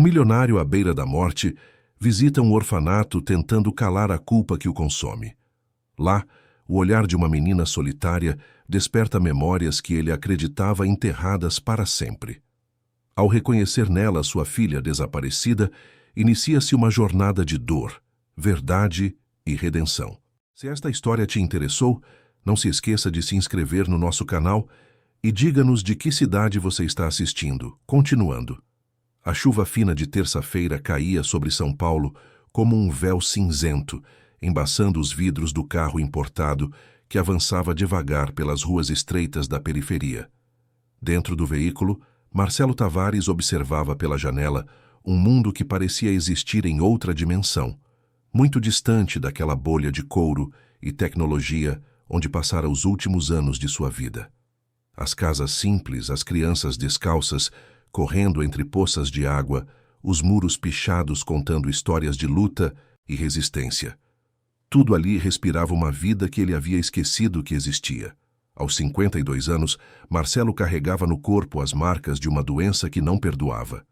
milionário à beira da morte visita um orfanato tentando calar a culpa que o consome. Lá, o olhar de uma menina solitária desperta memórias que ele acreditava enterradas para sempre. Ao reconhecer nela sua filha desaparecida, inicia-se uma jornada de dor, verdade e redenção. Se esta história te interessou, não se esqueça de se inscrever no nosso canal e diga-nos de que cidade você está assistindo. Continuando. A chuva fina de terça-feira caía sobre São Paulo como um véu cinzento, embaçando os vidros do carro importado que avançava devagar pelas ruas estreitas da periferia. Dentro do veículo, Marcelo Tavares observava pela janela um mundo que parecia existir em outra dimensão, muito distante daquela bolha de couro e tecnologia onde passara os últimos anos de sua vida. As casas simples, as crianças descalças, correndo entre poças de água, os muros pichados contando histórias de luta e resistência. Tudo ali respirava uma vida que ele havia esquecido que existia. Aos 52 anos, Marcelo carregava no corpo as marcas de uma doença que não perdoava.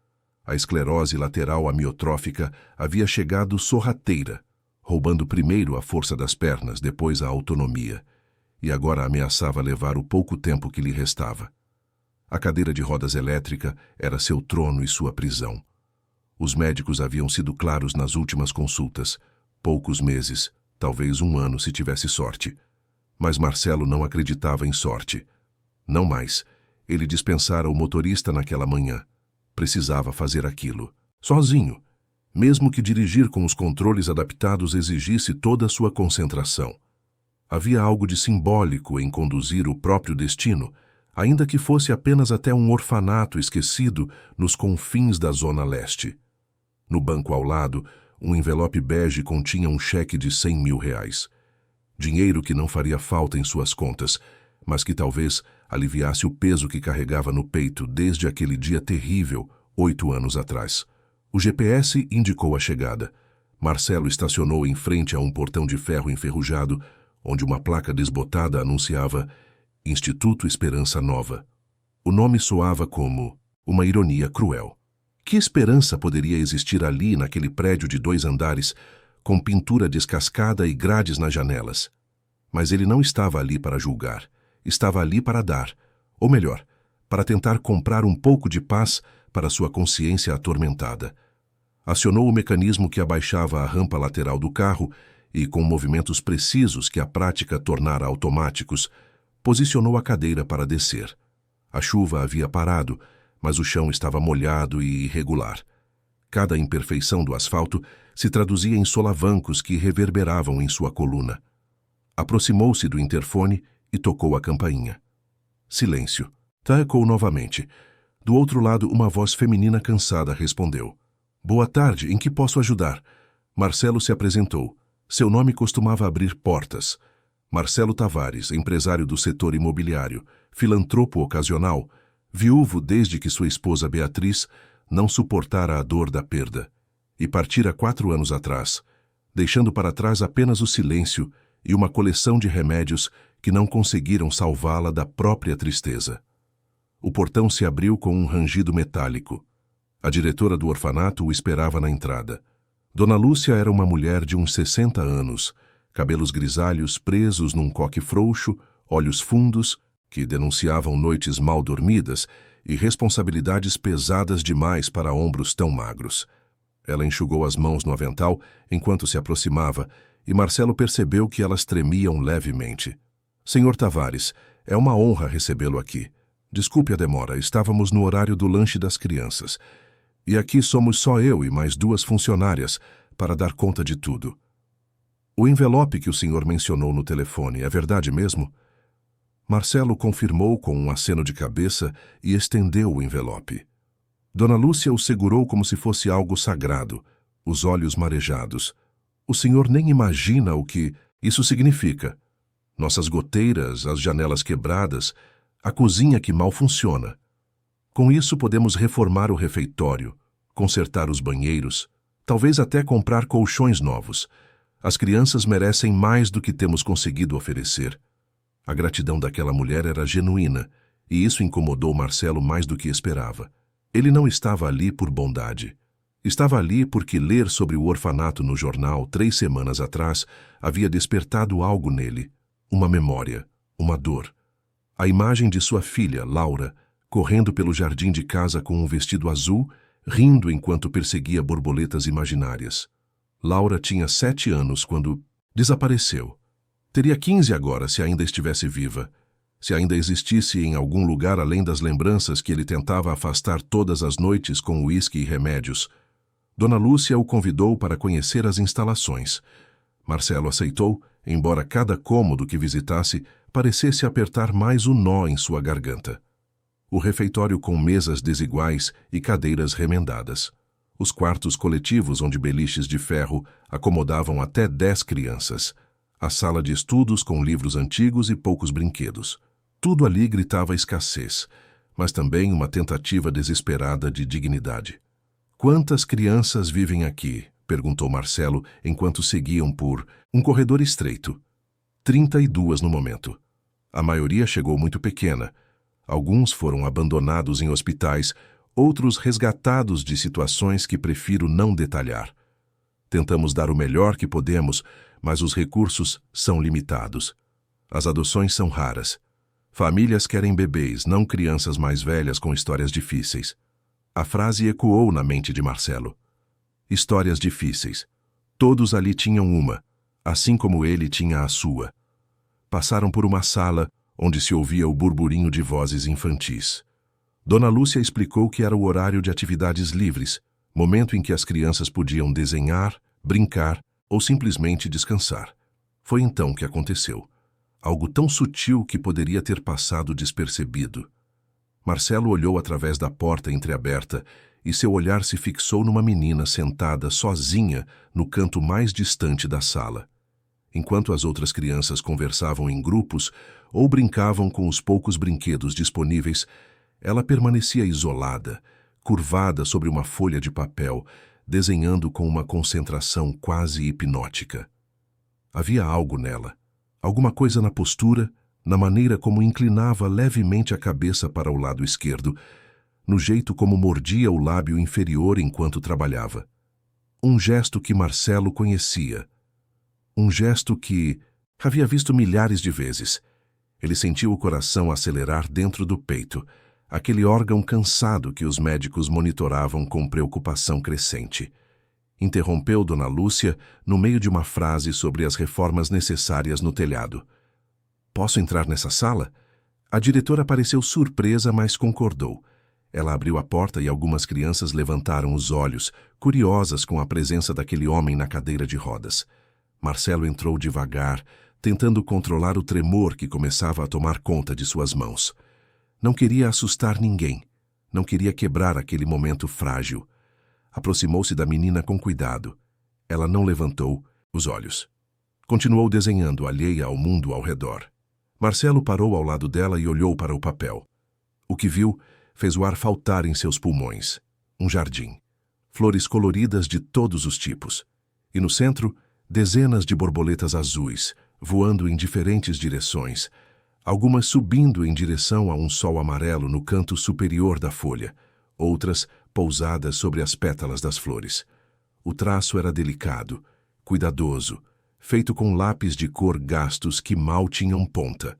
A esclerose lateral amiotrófica havia chegado sorrateira, roubando primeiro a força das pernas, depois a autonomia, e agora ameaçava levar o pouco tempo que lhe restava. A cadeira de rodas elétrica era seu trono e sua prisão. Os médicos haviam sido claros nas últimas consultas. Poucos meses, talvez um ano se tivesse sorte. Mas Marcelo não acreditava em sorte. Não mais. Ele dispensara o motorista naquela manhã. Precisava fazer aquilo. Sozinho. Mesmo que dirigir com os controles adaptados exigisse toda a sua concentração. Havia algo de simbólico em conduzir o próprio destino, ainda que fosse apenas até um orfanato esquecido nos confins da Zona Leste. No banco ao lado, um envelope bege continha um cheque de R$100 mil. Dinheiro que não faria falta em suas contas, mas que talvez aliviasse o peso que carregava no peito desde aquele dia terrível, 8 anos atrás. O GPS indicou a chegada. Marcelo estacionou em frente a um portão de ferro enferrujado, onde uma placa desbotada anunciava Instituto Esperança Nova. O nome soava como uma ironia cruel. Que esperança poderia existir ali naquele prédio de 2 andares, com pintura descascada e grades nas janelas? Mas ele não estava ali para julgar. Estava ali para dar, ou melhor, para tentar comprar um pouco de paz para sua consciência atormentada. Acionou o mecanismo que abaixava a rampa lateral do carro e, com movimentos precisos que a prática tornara automáticos, posicionou a cadeira para descer. A chuva havia parado, mas o chão estava molhado e irregular. Cada imperfeição do asfalto se traduzia em solavancos que reverberavam em sua coluna. Aproximou-se do interfone e tocou a campainha. Silêncio. Tocou novamente. Do outro lado, uma voz feminina cansada respondeu. Boa tarde, em que posso ajudar? Marcelo se apresentou. Seu nome costumava abrir portas. Marcelo Tavares, empresário do setor imobiliário, filantropo ocasional, viúvo desde que sua esposa Beatriz não suportara a dor da perda, e partira 4 anos atrás, deixando para trás apenas o silêncio e uma coleção de remédios que não conseguiram salvá-la da própria tristeza. O portão se abriu com um rangido metálico. A diretora do orfanato o esperava na entrada. Dona Lúcia era uma mulher de uns 60 anos, cabelos grisalhos presos num coque frouxo, olhos fundos, que denunciavam noites mal dormidas e responsabilidades pesadas demais para ombros tão magros. Ela enxugou as mãos no avental enquanto se aproximava e Marcelo percebeu que elas tremiam levemente. Senhor Tavares, é uma honra recebê-lo aqui. Desculpe a demora, estávamos no horário do lanche das crianças. E aqui somos só eu e mais 2 funcionárias para dar conta de tudo. O envelope que o senhor mencionou no telefone, é verdade mesmo? Marcelo confirmou com um aceno de cabeça e estendeu o envelope. Dona Lúcia o segurou como se fosse algo sagrado, os olhos marejados. O senhor nem imagina o que isso significa. Nossas goteiras, as janelas quebradas, a cozinha que mal funciona. Com isso podemos reformar o refeitório, consertar os banheiros, talvez até comprar colchões novos. As crianças merecem mais do que temos conseguido oferecer. A gratidão daquela mulher era genuína, e isso incomodou Marcelo mais do que esperava. Ele não estava ali por bondade. Estava ali porque ler sobre o orfanato no jornal 3 semanas atrás havia despertado algo nele, uma memória, uma dor. A imagem de sua filha, Laura, correndo pelo jardim de casa com um vestido azul, rindo enquanto perseguia borboletas imaginárias. Laura tinha 7 anos quando desapareceu. Teria 15 agora se ainda estivesse viva, se ainda existisse em algum lugar além das lembranças que ele tentava afastar todas as noites com uísque e remédios. Dona Lúcia o convidou para conhecer as instalações. Marcelo aceitou, embora cada cômodo que visitasse parecesse apertar mais o nó em sua garganta. O refeitório com mesas desiguais e cadeiras remendadas. Os quartos coletivos onde beliches de ferro acomodavam até 10 crianças. A sala de estudos com livros antigos e poucos brinquedos. Tudo ali gritava escassez, mas também uma tentativa desesperada de dignidade. "Quantas crianças vivem aqui?" perguntou Marcelo enquanto seguiam por um corredor estreito. 32 no momento. A maioria chegou muito pequena. Alguns foram abandonados em hospitais, outros resgatados de situações que prefiro não detalhar. Tentamos dar o melhor que podemos, mas os recursos são limitados. As adoções são raras. Famílias querem bebês, não crianças mais velhas com histórias difíceis. A frase ecoou na mente de Marcelo. Histórias difíceis. Todos ali tinham uma, assim como ele tinha a sua. Passaram por uma sala onde se ouvia o burburinho de vozes infantis. Dona Lúcia explicou que era o horário de atividades livres, momento em que as crianças podiam desenhar, brincar ou simplesmente descansar. Foi então que aconteceu. Algo tão sutil que poderia ter passado despercebido. Marcelo olhou através da porta entreaberta e seu olhar se fixou numa menina sentada sozinha no canto mais distante da sala. Enquanto as outras crianças conversavam em grupos ou brincavam com os poucos brinquedos disponíveis, ela permanecia isolada, curvada sobre uma folha de papel, desenhando com uma concentração quase hipnótica. Havia algo nela, alguma coisa na postura, na maneira como inclinava levemente a cabeça para o lado esquerdo, no jeito como mordia o lábio inferior enquanto trabalhava. Um gesto que Marcelo conhecia. Um gesto que havia visto milhares de vezes. Ele sentiu o coração acelerar dentro do peito, aquele órgão cansado que os médicos monitoravam com preocupação crescente. Interrompeu Dona Lúcia no meio de uma frase sobre as reformas necessárias no telhado. "Posso entrar nessa sala?" A diretora pareceu surpresa, mas concordou. Ela abriu a porta e algumas crianças levantaram os olhos, curiosas com a presença daquele homem na cadeira de rodas. Marcelo entrou devagar, tentando controlar o tremor que começava a tomar conta de suas mãos. Não queria assustar ninguém. Não queria quebrar aquele momento frágil. Aproximou-se da menina com cuidado. Ela não levantou os olhos. Continuou desenhando, alheia ao mundo ao redor. Marcelo parou ao lado dela e olhou para o papel. O que viu fez o ar faltar em seus pulmões. Um jardim. Flores coloridas de todos os tipos. E no centro, dezenas de borboletas azuis, voando em diferentes direções, algumas subindo em direção a um sol amarelo no canto superior da folha, outras pousadas sobre as pétalas das flores. O traço era delicado, cuidadoso, feito com lápis de cor gastos que mal tinham ponta.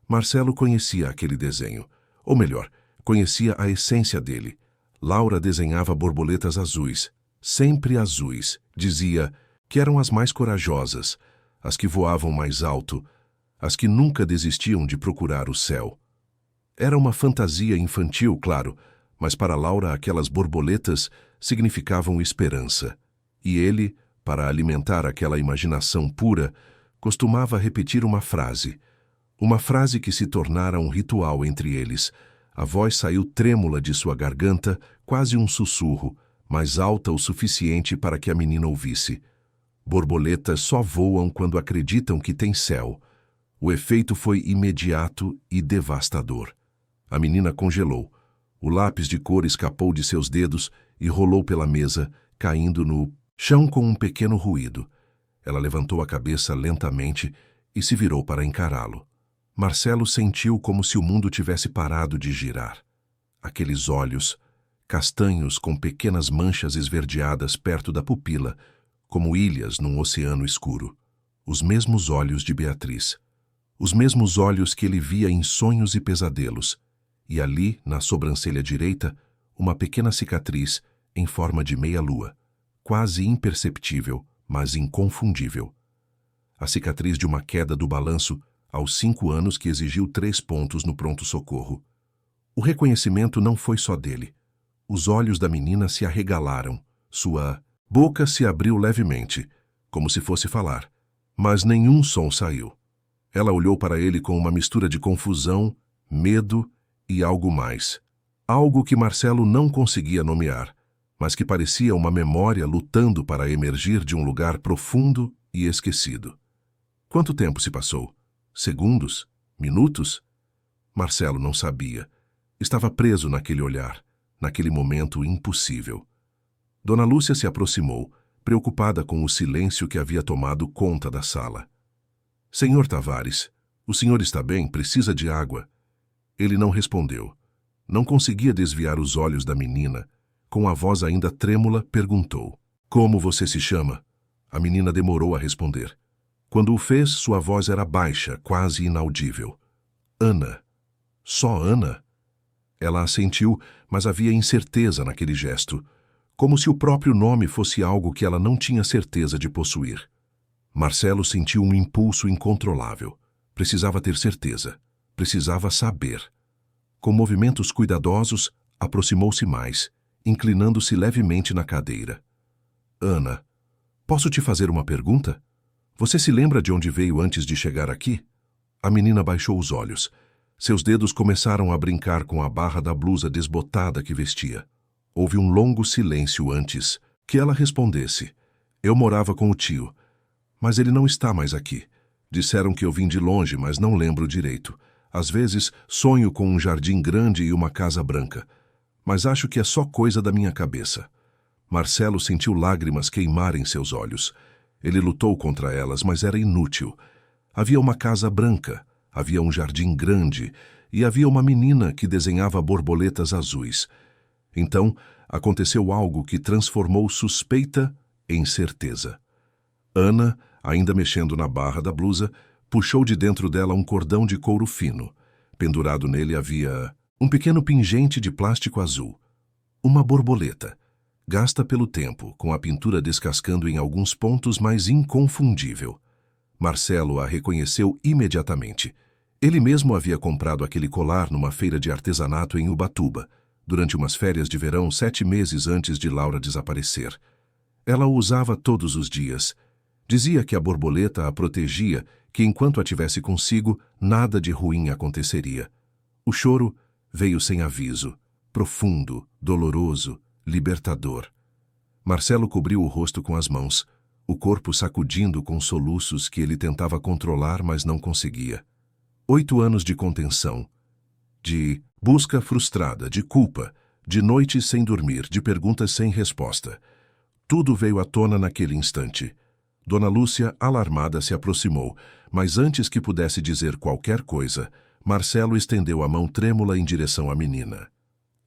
Marcelo conhecia aquele desenho, ou melhor, conhecia a essência dele. Laura desenhava borboletas azuis, sempre azuis, dizia que eram as mais corajosas, as que voavam mais alto, as que nunca desistiam de procurar o céu. Era uma fantasia infantil, claro, mas para Laura aquelas borboletas significavam esperança. E ele, para alimentar aquela imaginação pura, costumava repetir uma frase que se tornara um ritual entre eles. A voz saiu trêmula de sua garganta, quase um sussurro, mas alta o suficiente para que a menina ouvisse. Borboletas só voam quando acreditam que tem céu. O efeito foi imediato e devastador. A menina congelou. O lápis de cor escapou de seus dedos e rolou pela mesa, caindo no chão com um pequeno ruído. Ela levantou a cabeça lentamente e se virou para encará-lo. Marcelo sentiu como se o mundo tivesse parado de girar. Aqueles olhos, castanhos com pequenas manchas esverdeadas perto da pupila, como ilhas num oceano escuro. Os mesmos olhos de Beatriz. Os mesmos olhos que ele via em sonhos e pesadelos. E ali, na sobrancelha direita, uma pequena cicatriz em forma de meia-lua, quase imperceptível, mas inconfundível. A cicatriz de uma queda do balanço aos 5 anos que exigiu 3 pontos no pronto-socorro. O reconhecimento não foi só dele. Os olhos da menina se arregalaram, sua boca se abriu levemente, como se fosse falar, mas nenhum som saiu. Ela olhou para ele com uma mistura de confusão, medo e algo mais. Algo que Marcelo não conseguia nomear, mas que parecia uma memória lutando para emergir de um lugar profundo e esquecido. Quanto tempo se passou? Segundos? Minutos? Marcelo não sabia. Estava preso naquele olhar, naquele momento impossível. Dona Lúcia se aproximou, preocupada com o silêncio que havia tomado conta da sala. Senhor Tavares, o senhor está bem? Precisa de água? Ele não respondeu. Não conseguia desviar os olhos da menina. Com a voz ainda trêmula, perguntou. Como você se chama? A menina demorou a responder. Quando o fez, sua voz era baixa, quase inaudível. Ana. Só Ana? Ela assentiu, mas havia incerteza naquele gesto, como se o próprio nome fosse algo que ela não tinha certeza de possuir. Marcelo sentiu um impulso incontrolável. Precisava ter certeza. Precisava saber. Com movimentos cuidadosos, aproximou-se mais, inclinando-se levemente na cadeira. Ana, posso te fazer uma pergunta? Você se lembra de onde veio antes de chegar aqui? A menina baixou os olhos. Seus dedos começaram a brincar com a barra da blusa desbotada que vestia. Houve um longo silêncio antes que ela respondesse. Eu morava com o tio, mas ele não está mais aqui. Disseram que eu vim de longe, mas não lembro direito. Às vezes, sonho com um jardim grande e uma casa branca. Mas acho que é só coisa da minha cabeça. Marcelo sentiu lágrimas queimar em seus olhos. Ele lutou contra elas, mas era inútil. Havia uma casa branca, havia um jardim grande e havia uma menina que desenhava borboletas azuis. Então, aconteceu algo que transformou suspeita em certeza. Ana, ainda mexendo na barra da blusa, puxou de dentro dela um cordão de couro fino. Pendurado nele havia um pequeno pingente de plástico azul. Uma borboleta, gasta pelo tempo, com a pintura descascando em alguns pontos, mas inconfundível. Marcelo a reconheceu imediatamente. Ele mesmo havia comprado aquele colar numa feira de artesanato em Ubatuba, durante umas férias de verão 7 meses antes de Laura desaparecer. Ela o usava todos os dias. Dizia que a borboleta a protegia, que enquanto a tivesse consigo, nada de ruim aconteceria. O choro veio sem aviso, profundo, doloroso, libertador. Marcelo cobriu o rosto com as mãos, o corpo sacudindo com soluços que ele tentava controlar, mas não conseguia. 8 anos de contenção, de busca frustrada, de culpa, de noites sem dormir, de perguntas sem resposta. Tudo veio à tona naquele instante. Dona Lúcia, alarmada, se aproximou, mas antes que pudesse dizer qualquer coisa, Marcelo estendeu a mão trêmula em direção à menina.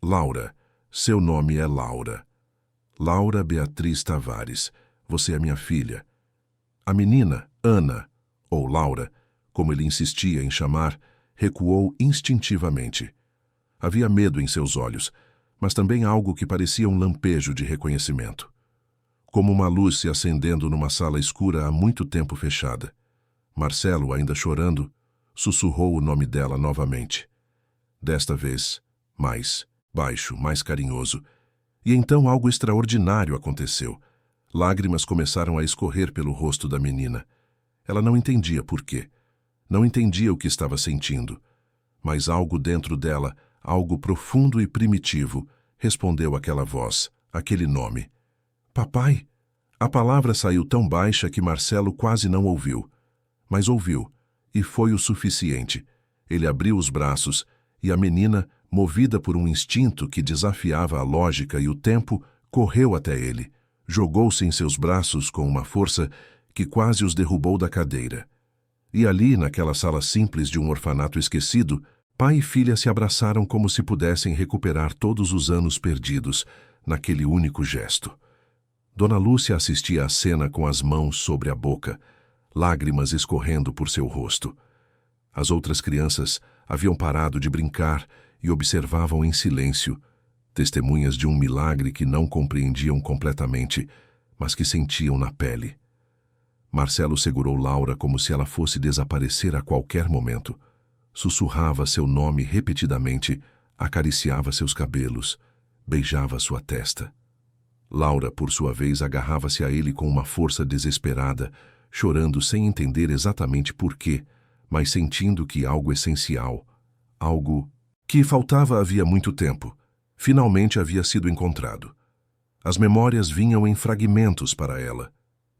Laura, seu nome é Laura. Laura Beatriz Tavares, você é minha filha. A menina, Ana, ou Laura, como ele insistia em chamar, recuou instintivamente. Havia medo em seus olhos, mas também algo que parecia um lampejo de reconhecimento. Como uma luz se acendendo numa sala escura há muito tempo fechada. Marcelo, ainda chorando, sussurrou o nome dela novamente. Desta vez, mais baixo, mais carinhoso. E então algo extraordinário aconteceu. Lágrimas começaram a escorrer pelo rosto da menina. Ela não entendia por quê. Não entendia o que estava sentindo. Mas algo dentro dela, algo profundo e primitivo, respondeu àquela voz, aquele nome. Papai? A palavra saiu tão baixa que Marcelo quase não ouviu. Mas ouviu, e foi o suficiente. Ele abriu os braços, e a menina, movida por um instinto que desafiava a lógica e o tempo, correu até ele. Jogou-se em seus braços com uma força que quase os derrubou da cadeira. E ali, naquela sala simples de um orfanato esquecido, Pai e filha se abraçaram como se pudessem recuperar todos os anos perdidos naquele único gesto. Dona Lúcia assistia à cena com as mãos sobre a boca, lágrimas escorrendo por seu rosto. As outras crianças haviam parado de brincar e observavam em silêncio, testemunhas de um milagre que não compreendiam completamente, mas que sentiam na pele. Marcelo segurou Laura como se ela fosse desaparecer a qualquer momento. Sussurrava seu nome repetidamente, acariciava seus cabelos, beijava sua testa. Laura, por sua vez, agarrava-se a ele com uma força desesperada, chorando sem entender exatamente por quê, mas sentindo que algo essencial, algo que faltava havia muito tempo, finalmente havia sido encontrado. As memórias vinham em fragmentos para ela.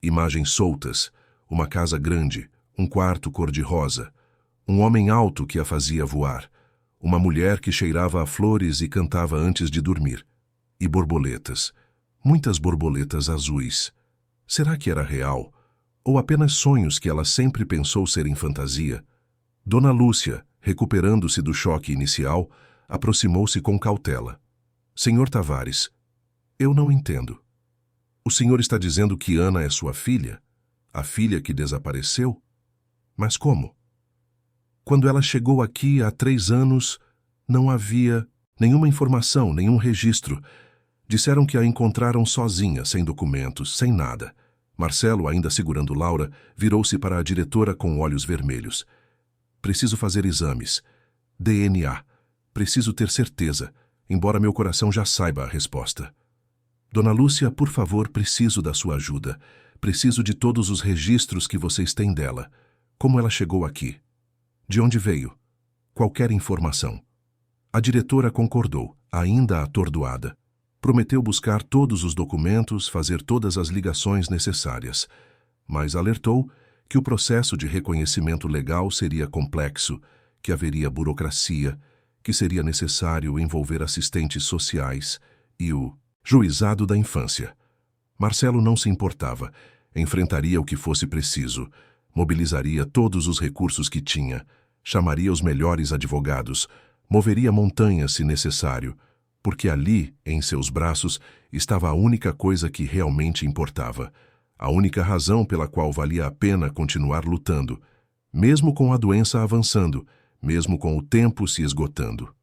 Imagens soltas, uma casa grande, um quarto cor-de-rosa, um homem alto que a fazia voar, uma mulher que cheirava a flores e cantava antes de dormir, e borboletas, muitas borboletas azuis. Será que era real? Ou apenas sonhos que ela sempre pensou serem fantasia? Dona Lúcia, recuperando-se do choque inicial, aproximou-se com cautela. Senhor Tavares, eu não entendo. O senhor está dizendo que Ana é sua filha? A filha que desapareceu? Mas como? Quando ela chegou aqui há 3 anos, não havia nenhuma informação, nenhum registro. Disseram que a encontraram sozinha, sem documentos, sem nada. Marcelo, ainda segurando Laura, virou-se para a diretora com olhos vermelhos. Preciso fazer exames. DNA. Preciso ter certeza, embora meu coração já saiba a resposta. Dona Lúcia, por favor, preciso da sua ajuda. Preciso de todos os registros que vocês têm dela. Como ela chegou aqui? De onde veio? Qualquer informação. A diretora concordou, ainda atordoada. Prometeu buscar todos os documentos, fazer todas as ligações necessárias, mas alertou que o processo de reconhecimento legal seria complexo, que haveria burocracia, que seria necessário envolver assistentes sociais e o juizado da infância. Marcelo não se importava, enfrentaria o que fosse preciso, mobilizaria todos os recursos que tinha, chamaria os melhores advogados, moveria montanhas se necessário, porque ali, em seus braços, estava a única coisa que realmente importava, a única razão pela qual valia a pena continuar lutando, mesmo com a doença avançando, mesmo com o tempo se esgotando.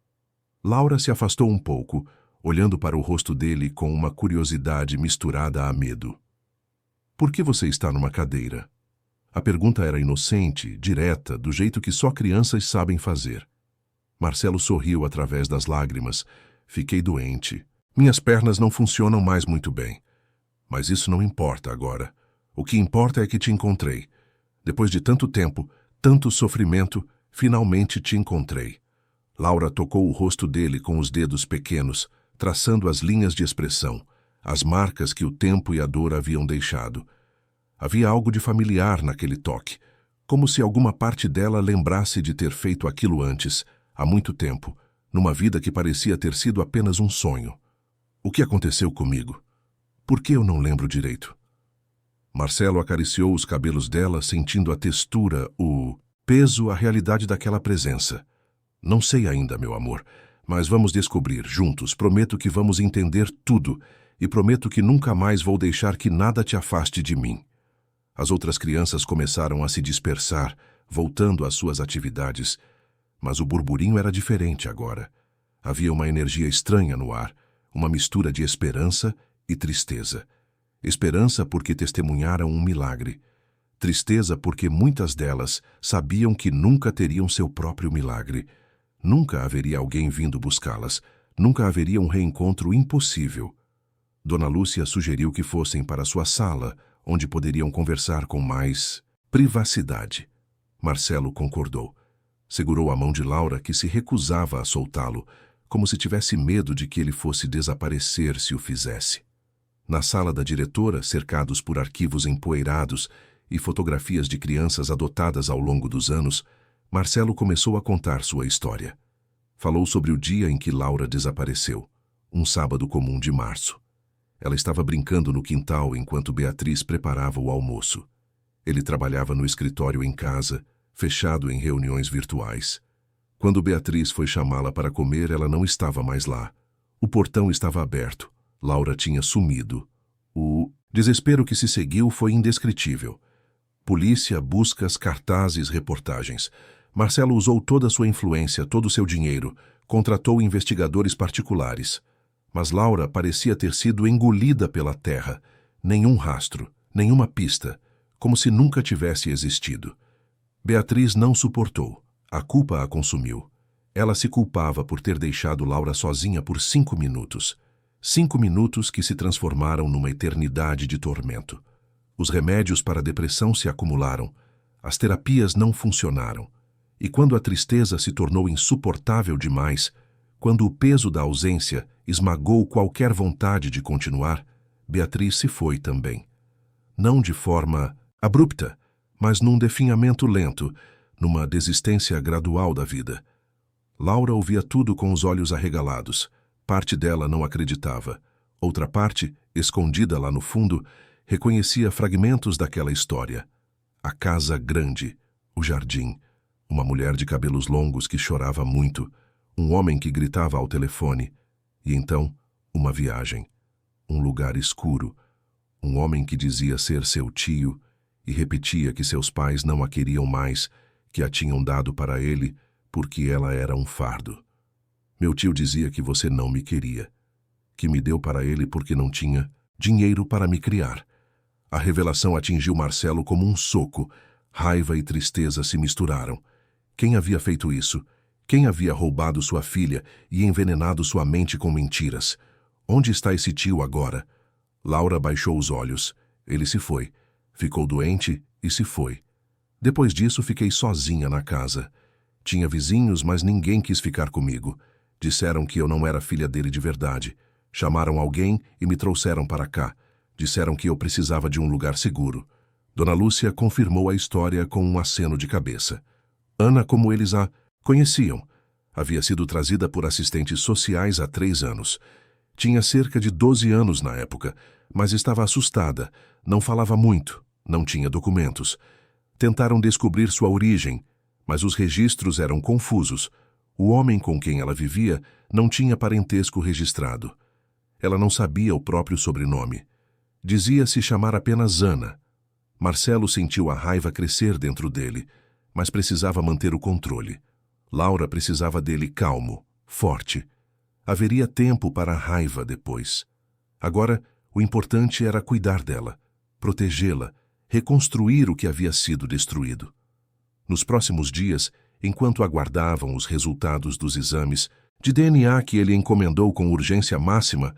Laura se afastou um pouco, olhando para o rosto dele com uma curiosidade misturada a medo. Por que você está numa cadeira? A pergunta era inocente, direta, do jeito que só crianças sabem fazer. Marcelo sorriu através das lágrimas. Fiquei doente. Minhas pernas não funcionam mais muito bem. Mas isso não importa agora. O que importa é que te encontrei. Depois de tanto tempo, tanto sofrimento, finalmente te encontrei. Laura tocou o rosto dele com os dedos pequenos, traçando as linhas de expressão, as marcas que o tempo e a dor haviam deixado. Havia algo de familiar naquele toque, como se alguma parte dela lembrasse de ter feito aquilo antes, há muito tempo, numa vida que parecia ter sido apenas um sonho. O que aconteceu comigo? Por que eu não lembro direito? Marcelo acariciou os cabelos dela, sentindo a textura, o peso, a realidade daquela presença. Não sei ainda, meu amor, mas vamos descobrir juntos. Prometo que vamos entender tudo e prometo que nunca mais vou deixar que nada te afaste de mim. As outras crianças começaram a se dispersar, voltando às suas atividades, mas o burburinho era diferente agora. Havia uma energia estranha no ar, uma mistura de esperança e tristeza. Esperança porque testemunharam um milagre. Tristeza porque muitas delas sabiam que nunca teriam seu próprio milagre. Nunca haveria alguém vindo buscá-las. Nunca haveria um reencontro impossível. Dona Lúcia sugeriu que fossem para sua sala, onde poderiam conversar com mais privacidade. Marcelo concordou. Segurou a mão de Laura, que se recusava a soltá-lo, como se tivesse medo de que ele fosse desaparecer se o fizesse. Na sala da diretora, cercados por arquivos empoeirados e fotografias de crianças adotadas ao longo dos anos, Marcelo começou a contar sua história. Falou sobre o dia em que Laura desapareceu, um sábado comum de março. Ela estava brincando no quintal enquanto Beatriz preparava o almoço. Ele trabalhava no escritório em casa, fechado em reuniões virtuais. Quando Beatriz foi chamá-la para comer, ela não estava mais lá. O portão estava aberto. Laura tinha sumido. O desespero que se seguiu foi indescritível. Polícia, buscas, cartazes, reportagens. Marcelo usou toda a sua influência, todo o seu dinheiro, contratou investigadores particulares. Mas Laura parecia ter sido engolida pela terra. Nenhum rastro, nenhuma pista, como se nunca tivesse existido. Beatriz não suportou. A culpa a consumiu. Ela se culpava por ter deixado Laura sozinha por 5 minutos. 5 minutos que se transformaram numa eternidade de tormento. Os remédios para a depressão se acumularam. As terapias não funcionaram. E quando a tristeza se tornou insuportável demais, quando o peso da ausência esmagou qualquer vontade de continuar, Beatriz se foi também. Não de forma abrupta, mas num definhamento lento, numa desistência gradual da vida. Laura ouvia tudo com os olhos arregalados. Parte dela não acreditava. Outra parte, escondida lá no fundo, reconhecia fragmentos daquela história. A casa grande, o jardim, uma mulher de cabelos longos que chorava muito, um homem que gritava ao telefone, e então, uma viagem, um lugar escuro, um homem que dizia ser seu tio e repetia que seus pais não a queriam mais, que a tinham dado para ele porque ela era um fardo. Meu tio dizia que você não me queria, que me deu para ele porque não tinha dinheiro para me criar. A revelação atingiu Marcelo como um soco. Raiva e tristeza se misturaram. Quem havia feito isso? Quem havia roubado sua filha e envenenado sua mente com mentiras? Onde está esse tio agora? Laura baixou os olhos. Ele se foi. Ficou doente e se foi. Depois disso, fiquei sozinha na casa. Tinha vizinhos, mas ninguém quis ficar comigo. Disseram que eu não era filha dele de verdade. Chamaram alguém e me trouxeram para cá. Disseram que eu precisava de um lugar seguro. Dona Lúcia confirmou a história com um aceno de cabeça. Ana, como eles a conheciam, havia sido trazida por assistentes sociais há 3 anos. Tinha cerca de 12 anos na época, mas estava assustada, não falava muito, não tinha documentos. Tentaram descobrir sua origem, mas os registros eram confusos. O homem com quem ela vivia não tinha parentesco registrado. Ela não sabia o próprio sobrenome. Dizia se chamar apenas Ana. Marcelo sentiu a raiva crescer dentro dele, mas precisava manter o controle. Laura precisava dele calmo, forte. Haveria tempo para a raiva depois. Agora, o importante era cuidar dela, protegê-la, reconstruir o que havia sido destruído. Nos próximos dias, enquanto aguardavam os resultados dos exames de DNA que ele encomendou com urgência máxima,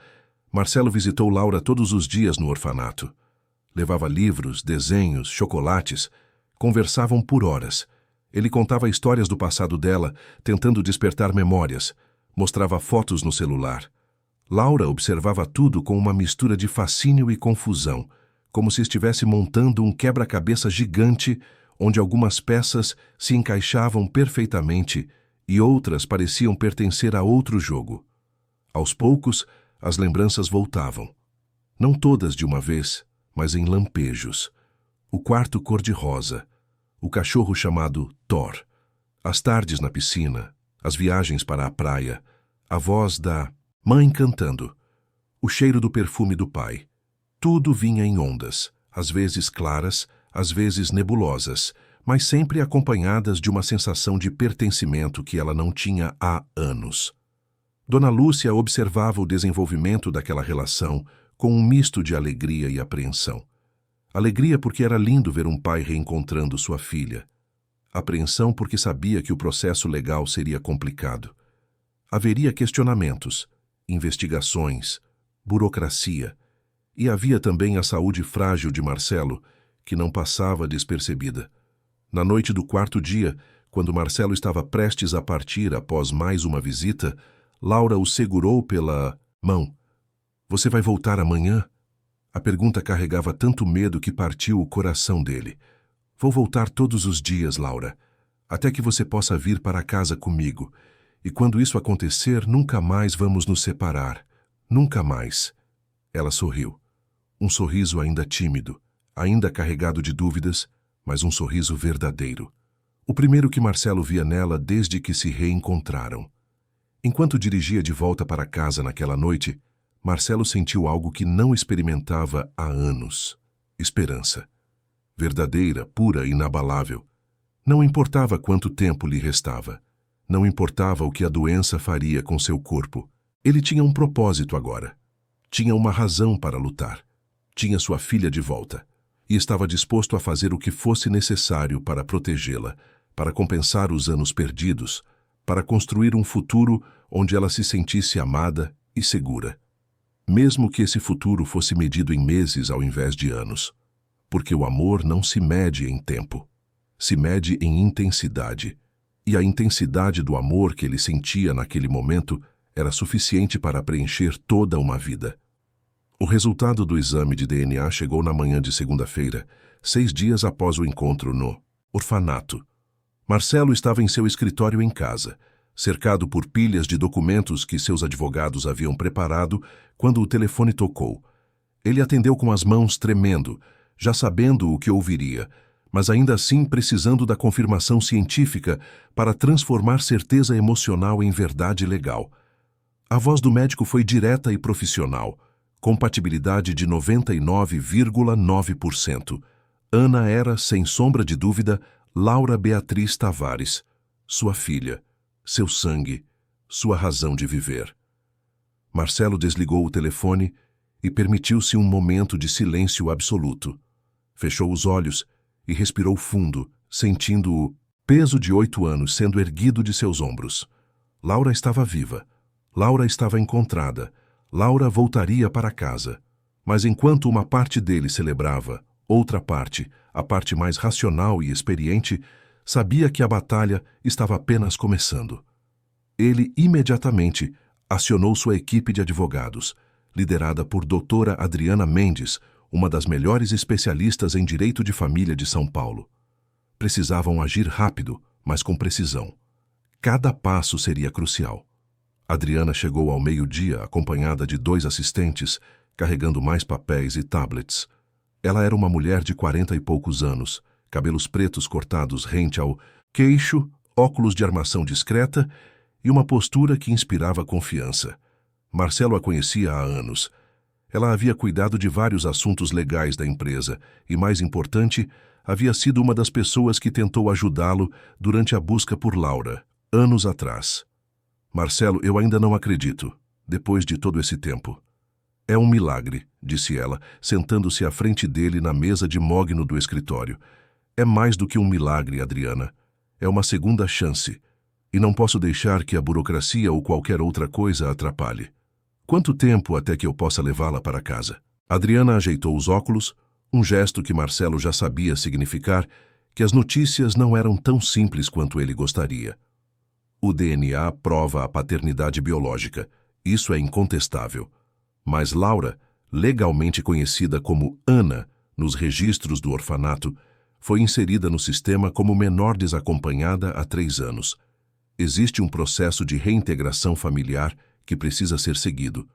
Marcelo visitou Laura todos os dias no orfanato. Levava livros, desenhos, chocolates. Conversavam por horas. Ele contava histórias do passado dela, tentando despertar memórias. Mostrava fotos no celular. Laura observava tudo com uma mistura de fascínio e confusão, como se estivesse montando um quebra-cabeça gigante onde algumas peças se encaixavam perfeitamente e outras pareciam pertencer a outro jogo. Aos poucos, as lembranças voltavam. Não todas de uma vez, mas em lampejos. O quarto cor-de-rosa, o cachorro chamado Thor, as tardes na piscina, as viagens para a praia, a voz da mãe cantando, o cheiro do perfume do pai. Tudo vinha em ondas, às vezes claras, às vezes nebulosas, mas sempre acompanhadas de uma sensação de pertencimento que ela não tinha há anos. Dona Lúcia observava o desenvolvimento daquela relação com um misto de alegria e apreensão. Alegria porque era lindo ver um pai reencontrando sua filha. Apreensão porque sabia que o processo legal seria complicado. Haveria questionamentos, investigações, burocracia. E havia também a saúde frágil de Marcelo, que não passava despercebida. Na noite do 4º dia, quando Marcelo estava prestes a partir após mais uma visita, Laura o segurou pela mão. Você vai voltar amanhã? A pergunta carregava tanto medo que partiu o coração dele. Vou voltar todos os dias, Laura, até que você possa vir para casa comigo. E quando isso acontecer, nunca mais vamos nos separar. Nunca mais. Ela sorriu. Um sorriso ainda tímido, ainda carregado de dúvidas, mas um sorriso verdadeiro. O primeiro que Marcelo via nela desde que se reencontraram. Enquanto dirigia de volta para casa naquela noite, Marcelo sentiu algo que não experimentava há anos: esperança. Verdadeira, pura e inabalável. Não importava quanto tempo lhe restava. Não importava o que a doença faria com seu corpo. Ele tinha um propósito agora. Tinha uma razão para lutar. Tinha sua filha de volta. E estava disposto a fazer o que fosse necessário para protegê-la, para compensar os anos perdidos, para construir um futuro onde ela se sentisse amada e segura. Mesmo que esse futuro fosse medido em meses ao invés de anos. Porque o amor não se mede em tempo. Se mede em intensidade. E a intensidade do amor que ele sentia naquele momento era suficiente para preencher toda uma vida. O resultado do exame de DNA chegou na manhã de segunda-feira, 6 dias após o encontro no orfanato. Marcelo estava em seu escritório em casa, cercado por pilhas de documentos que seus advogados haviam preparado quando o telefone tocou. Ele atendeu com as mãos tremendo, já sabendo o que ouviria, mas ainda assim precisando da confirmação científica para transformar certeza emocional em verdade legal. A voz do médico foi direta e profissional, compatibilidade de 99,9%. Ana era, sem sombra de dúvida, Laura Beatriz Tavares, sua filha, seu sangue, sua razão de viver. Marcelo desligou o telefone e permitiu-se um momento de silêncio absoluto. Fechou os olhos e respirou fundo, sentindo o peso de 8 anos sendo erguido de seus ombros. Laura estava viva. Laura estava encontrada. Laura voltaria para casa. Mas enquanto uma parte dele celebrava, outra parte, a parte mais racional e experiente, sabia que a batalha estava apenas começando. Ele imediatamente acionou sua equipe de advogados, liderada por doutora Adriana Mendes, uma das melhores especialistas em direito de família de São Paulo. Precisavam agir rápido, mas com precisão. Cada passo seria crucial. Adriana chegou ao meio-dia acompanhada de 2 assistentes, carregando mais papéis e tablets. Ela era uma mulher de 40 e poucos anos, cabelos pretos cortados rente ao queixo, óculos de armação discreta e uma postura que inspirava confiança. Marcelo a conhecia há anos. Ela havia cuidado de vários assuntos legais da empresa e, mais importante, havia sido uma das pessoas que tentou ajudá-lo durante a busca por Laura, anos atrás. Marcelo, eu ainda não acredito, depois de todo esse tempo. É um milagre, disse ela, sentando-se à frente dele na mesa de mogno do escritório. É mais do que um milagre, Adriana. É uma segunda chance. E não posso deixar que a burocracia ou qualquer outra coisa atrapalhe. Quanto tempo até que eu possa levá-la para casa? Adriana ajeitou os óculos, um gesto que Marcelo já sabia significar que as notícias não eram tão simples quanto ele gostaria. O DNA prova a paternidade biológica, isso é incontestável. Mas Laura, legalmente conhecida como Ana nos registros do orfanato, foi inserida no sistema como menor desacompanhada há 3 anos. Existe um processo de reintegração familiar que precisa ser seguido.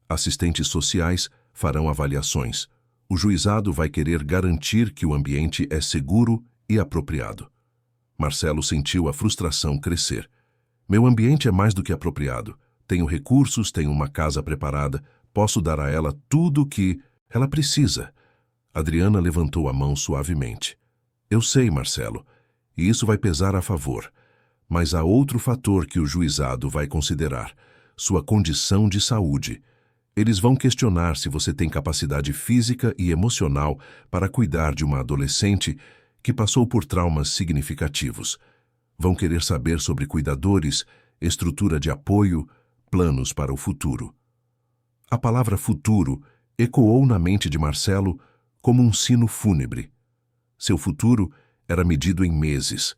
Assistentes sociais farão avaliações. O juizado vai querer garantir que o ambiente é seguro e apropriado. Marcelo sentiu a frustração crescer. Meu ambiente é mais do que apropriado. Tenho recursos, tenho uma casa preparada, posso dar a ela tudo o que ela precisa. Adriana levantou a mão suavemente. Eu sei, Marcelo, e isso vai pesar a favor. Mas há outro fator que o juizado vai considerar: sua condição de saúde. Eles vão questionar se você tem capacidade física e emocional para cuidar de uma adolescente que passou por traumas significativos. Vão querer saber sobre cuidadores, estrutura de apoio, planos para o futuro. A palavra futuro ecoou na mente de Marcelo como um sino fúnebre. Seu futuro era medido em meses,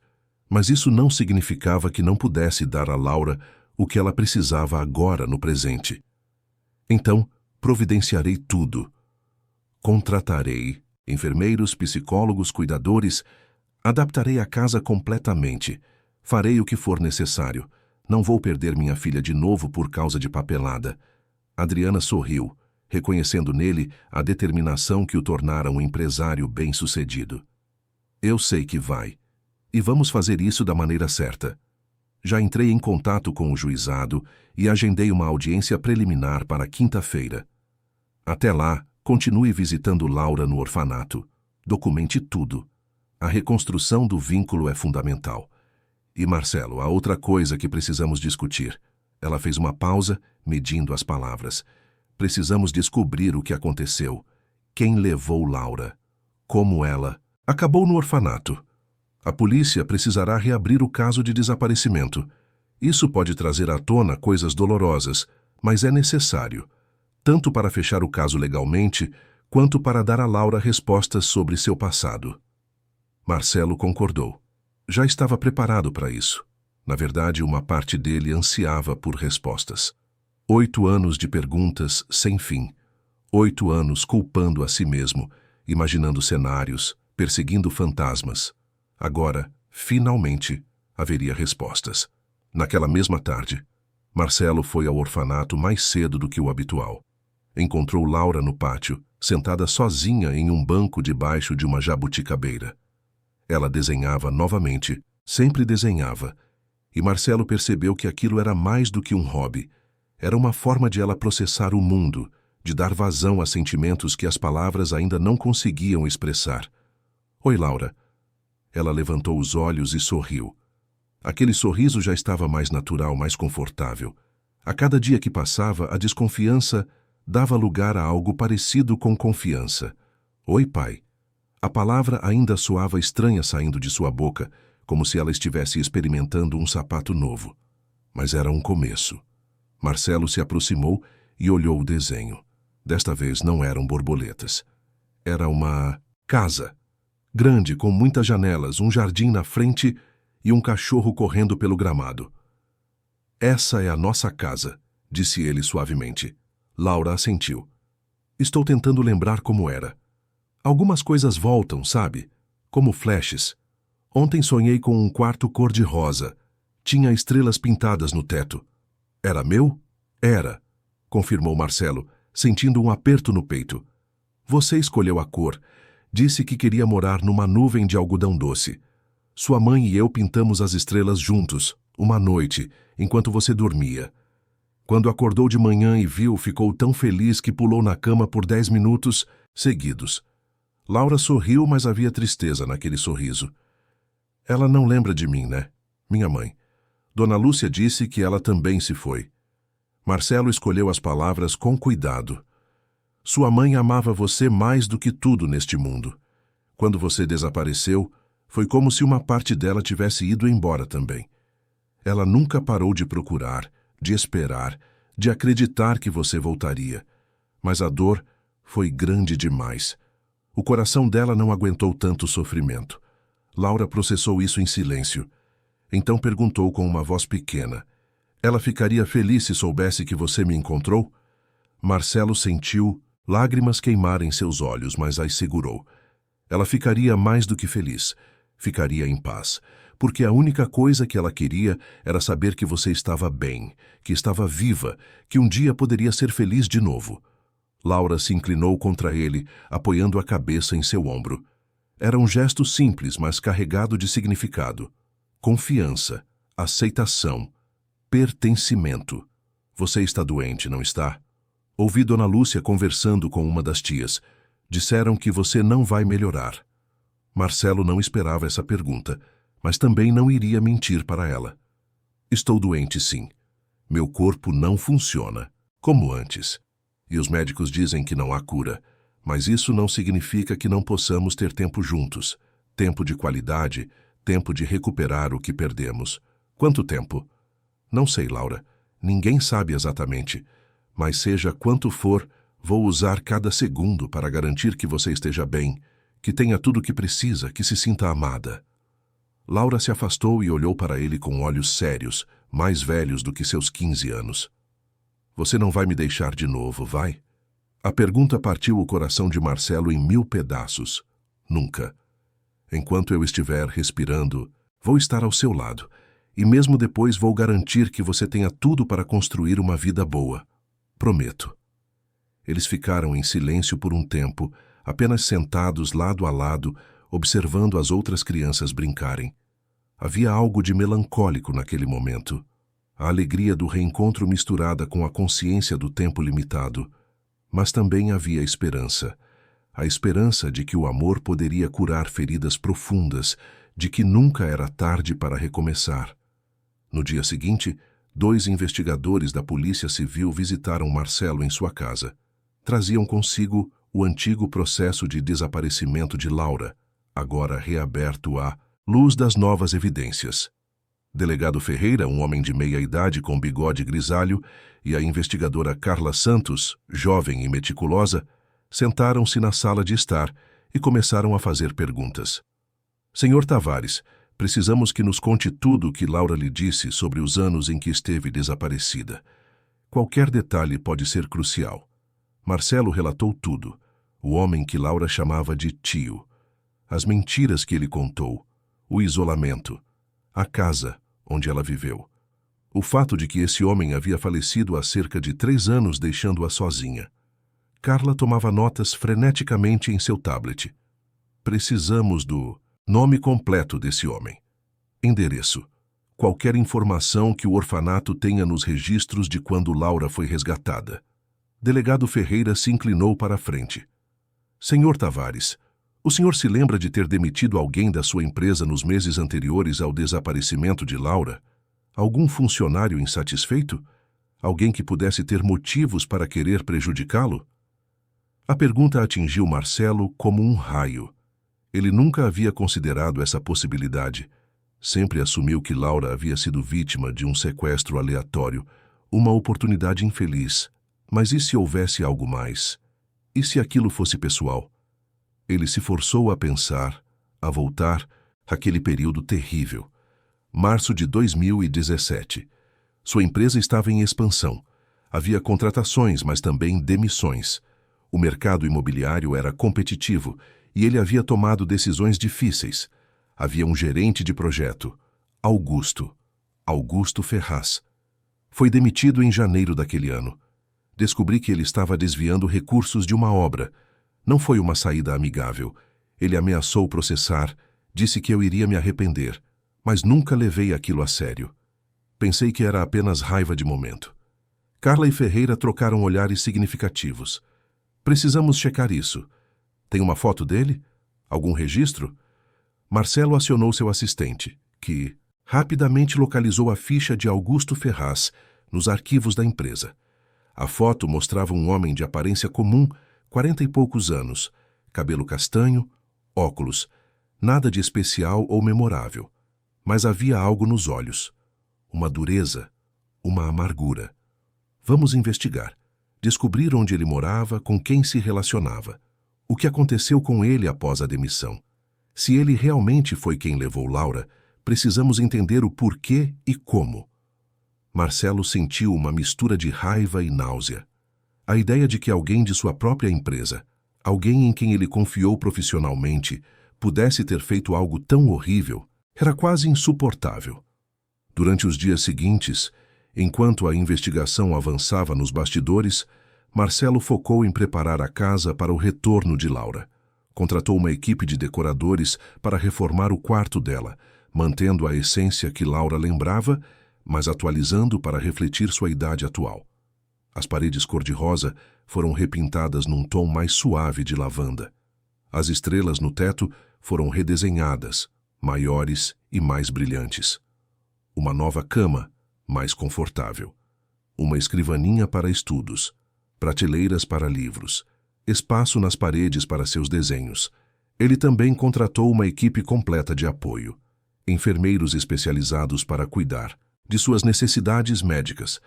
mas isso não significava que não pudesse dar a Laura o que ela precisava agora no presente. Então, providenciarei tudo. Contratarei enfermeiros, psicólogos, cuidadores, adaptarei a casa completamente. Farei o que for necessário. Não vou perder minha filha de novo por causa de papelada. Adriana sorriu, reconhecendo nele a determinação que o tornara um empresário bem-sucedido. Eu sei que vai. e vamos fazer isso da maneira certa. Já entrei em contato com o juizado e agendei uma audiência preliminar para quinta-feira. Até lá, continue visitando Laura no orfanato. Documente tudo. A reconstrução do vínculo é fundamental. E Marcelo, há outra coisa que precisamos discutir. Ela fez uma pausa, medindo as palavras. Precisamos descobrir o que aconteceu. Quem levou Laura? Como ela acabou no orfanato? A polícia precisará reabrir o caso de desaparecimento. Isso pode trazer à tona coisas dolorosas, mas é necessário, tanto para fechar o caso legalmente, quanto para dar a Laura respostas sobre seu passado. Marcelo concordou. Já estava preparado para isso. Na verdade, uma parte dele ansiava por respostas. 8 anos de perguntas sem fim. 8 anos culpando a si mesmo, imaginando cenários, perseguindo fantasmas. Agora, finalmente, haveria respostas. Naquela mesma tarde, Marcelo foi ao orfanato mais cedo do que o habitual. Encontrou Laura no pátio, sentada sozinha em um banco debaixo de uma jabuticabeira. Ela desenhava novamente, sempre desenhava, e Marcelo percebeu que aquilo era mais do que um hobby. Era uma forma de ela processar o mundo, de dar vazão a sentimentos que as palavras ainda não conseguiam expressar. Oi, Laura. Ela levantou os olhos e sorriu. Aquele sorriso já estava mais natural, mais confortável. A cada dia que passava, a desconfiança dava lugar a algo parecido com confiança. Oi, pai. A palavra ainda soava estranha saindo de sua boca, como se ela estivesse experimentando um sapato novo. Mas era um começo. Marcelo se aproximou e olhou o desenho. Desta vez não eram borboletas. Era uma casa. Grande, com muitas janelas, um jardim na frente e um cachorro correndo pelo gramado. Essa é a nossa casa, disse ele suavemente. Laura assentiu. Estou tentando lembrar como era. Algumas coisas voltam, sabe? Como flashes. Ontem sonhei com um quarto cor-de-rosa. Tinha estrelas pintadas no teto. Era meu? Era, confirmou Marcelo, sentindo um aperto no peito. Você escolheu a cor. Disse que queria morar numa nuvem de algodão doce. Sua mãe e eu pintamos as estrelas juntos, uma noite, enquanto você dormia. Quando acordou de manhã e viu, ficou tão feliz que pulou na cama por 10 minutos seguidos. Laura sorriu, mas havia tristeza naquele sorriso. Ela não lembra de mim, né? Minha mãe. Dona Lúcia disse que ela também se foi. Marcelo escolheu as palavras com cuidado. Sua mãe amava você mais do que tudo neste mundo. Quando você desapareceu, foi como se uma parte dela tivesse ido embora também. Ela nunca parou de procurar, de esperar, de acreditar que você voltaria. Mas a dor foi grande demais. O coração dela não aguentou tanto sofrimento. Laura processou isso em silêncio. Então perguntou com uma voz pequena. Ela ficaria feliz se soubesse que você me encontrou? Marcelo sentiu lágrimas queimarem seus olhos, mas as segurou. Ela ficaria mais do que feliz. Ficaria em paz, porque a única coisa que ela queria era saber que você estava bem, que estava viva, que um dia poderia ser feliz de novo. Laura se inclinou contra ele, apoiando a cabeça em seu ombro. Era um gesto simples, mas carregado de significado. Confiança, aceitação, pertencimento. Você está doente, não está? Ouvi Dona Lúcia conversando com uma das tias. Disseram que você não vai melhorar. Marcelo não esperava essa pergunta, mas também não iria mentir para ela. Estou doente, sim. Meu corpo não funciona, como antes. E os médicos dizem que não há cura, mas isso não significa que não possamos ter tempo juntos. Tempo de qualidade, tempo de recuperar o que perdemos. Quanto tempo? Não sei, Laura. Ninguém sabe exatamente. Mas seja quanto for, vou usar cada segundo para garantir que você esteja bem, que tenha tudo o que precisa, que se sinta amada. Laura se afastou e olhou para ele com olhos sérios, mais velhos do que seus 15 anos. Você não vai me deixar de novo, vai? A pergunta partiu o coração de Marcelo em 1000 pedaços. Nunca. Enquanto eu estiver respirando, vou estar ao seu lado, e mesmo depois vou garantir que você tenha tudo para construir uma vida boa. Prometo. Eles ficaram em silêncio por um tempo, apenas sentados lado a lado, observando as outras crianças brincarem. Havia algo de melancólico naquele momento. A alegria do reencontro misturada com a consciência do tempo limitado. Mas também havia esperança. A esperança de que o amor poderia curar feridas profundas, de que nunca era tarde para recomeçar. No dia seguinte, 2 investigadores da Polícia Civil visitaram Marcelo em sua casa. Traziam consigo o antigo processo de desaparecimento de Laura, agora reaberto à luz das novas evidências. Delegado Ferreira, um homem de meia-idade com bigode grisalho, e a investigadora Carla Santos, jovem e meticulosa, sentaram-se na sala de estar e começaram a fazer perguntas. Senhor Tavares, precisamos que nos conte tudo o que Laura lhe disse sobre os anos em que esteve desaparecida. Qualquer detalhe pode ser crucial. Marcelo relatou tudo. O homem que Laura chamava de tio. As mentiras que ele contou. O isolamento. A casa onde ela viveu. O fato de que esse homem havia falecido há cerca de 3 anos, deixando-a sozinha. Carla tomava notas freneticamente em seu tablet. Precisamos do nome completo desse homem. Endereço. Qualquer informação que o orfanato tenha nos registros de quando Laura foi resgatada. Delegado Ferreira se inclinou para a frente. Senhor Tavares, o senhor se lembra de ter demitido alguém da sua empresa nos meses anteriores ao desaparecimento de Laura? Algum funcionário insatisfeito? Alguém que pudesse ter motivos para querer prejudicá-lo? A pergunta atingiu Marcelo como um raio. Ele nunca havia considerado essa possibilidade. Sempre assumiu que Laura havia sido vítima de um sequestro aleatório, uma oportunidade infeliz. Mas e se houvesse algo mais? E se aquilo fosse pessoal? Ele se forçou a pensar, a voltar àquele período terrível. Março de 2017. Sua empresa estava em expansão. Havia contratações, mas também demissões. O mercado imobiliário era competitivo e ele havia tomado decisões difíceis. Havia um gerente de projeto, Augusto Ferraz. Foi demitido em janeiro daquele ano. Descobri que ele estava desviando recursos de uma obra. Não foi uma saída amigável. Ele ameaçou processar, disse que eu iria me arrepender, mas nunca levei aquilo a sério. Pensei que era apenas raiva de momento. Carla e Ferreira trocaram olhares significativos. Precisamos checar isso. Tem uma foto dele? Algum registro? Marcelo acionou seu assistente, que rapidamente localizou a ficha de Augusto Ferraz nos arquivos da empresa. A foto mostrava um homem de aparência comum, 40 e poucos anos, cabelo castanho, óculos, nada de especial ou memorável. Mas havia algo nos olhos, uma dureza, uma amargura. Vamos investigar, descobrir onde ele morava, com quem se relacionava, o que aconteceu com ele após a demissão. Se ele realmente foi quem levou Laura, precisamos entender o porquê e como. Marcelo sentiu uma mistura de raiva e náusea. A ideia de que alguém de sua própria empresa, alguém em quem ele confiou profissionalmente, pudesse ter feito algo tão horrível, era quase insuportável. Durante os dias seguintes, enquanto a investigação avançava nos bastidores, Marcelo focou em preparar a casa para o retorno de Laura. Contratou uma equipe de decoradores para reformar o quarto dela, mantendo a essência que Laura lembrava, mas atualizando para refletir sua idade atual. As paredes cor-de-rosa foram repintadas num tom mais suave de lavanda. As estrelas no teto foram redesenhadas, maiores e mais brilhantes. Uma nova cama, mais confortável. Uma escrivaninha para estudos, prateleiras para livros, espaço nas paredes para seus desenhos. Ele também contratou uma equipe completa de apoio, enfermeiros especializados para cuidar de suas necessidades médicas,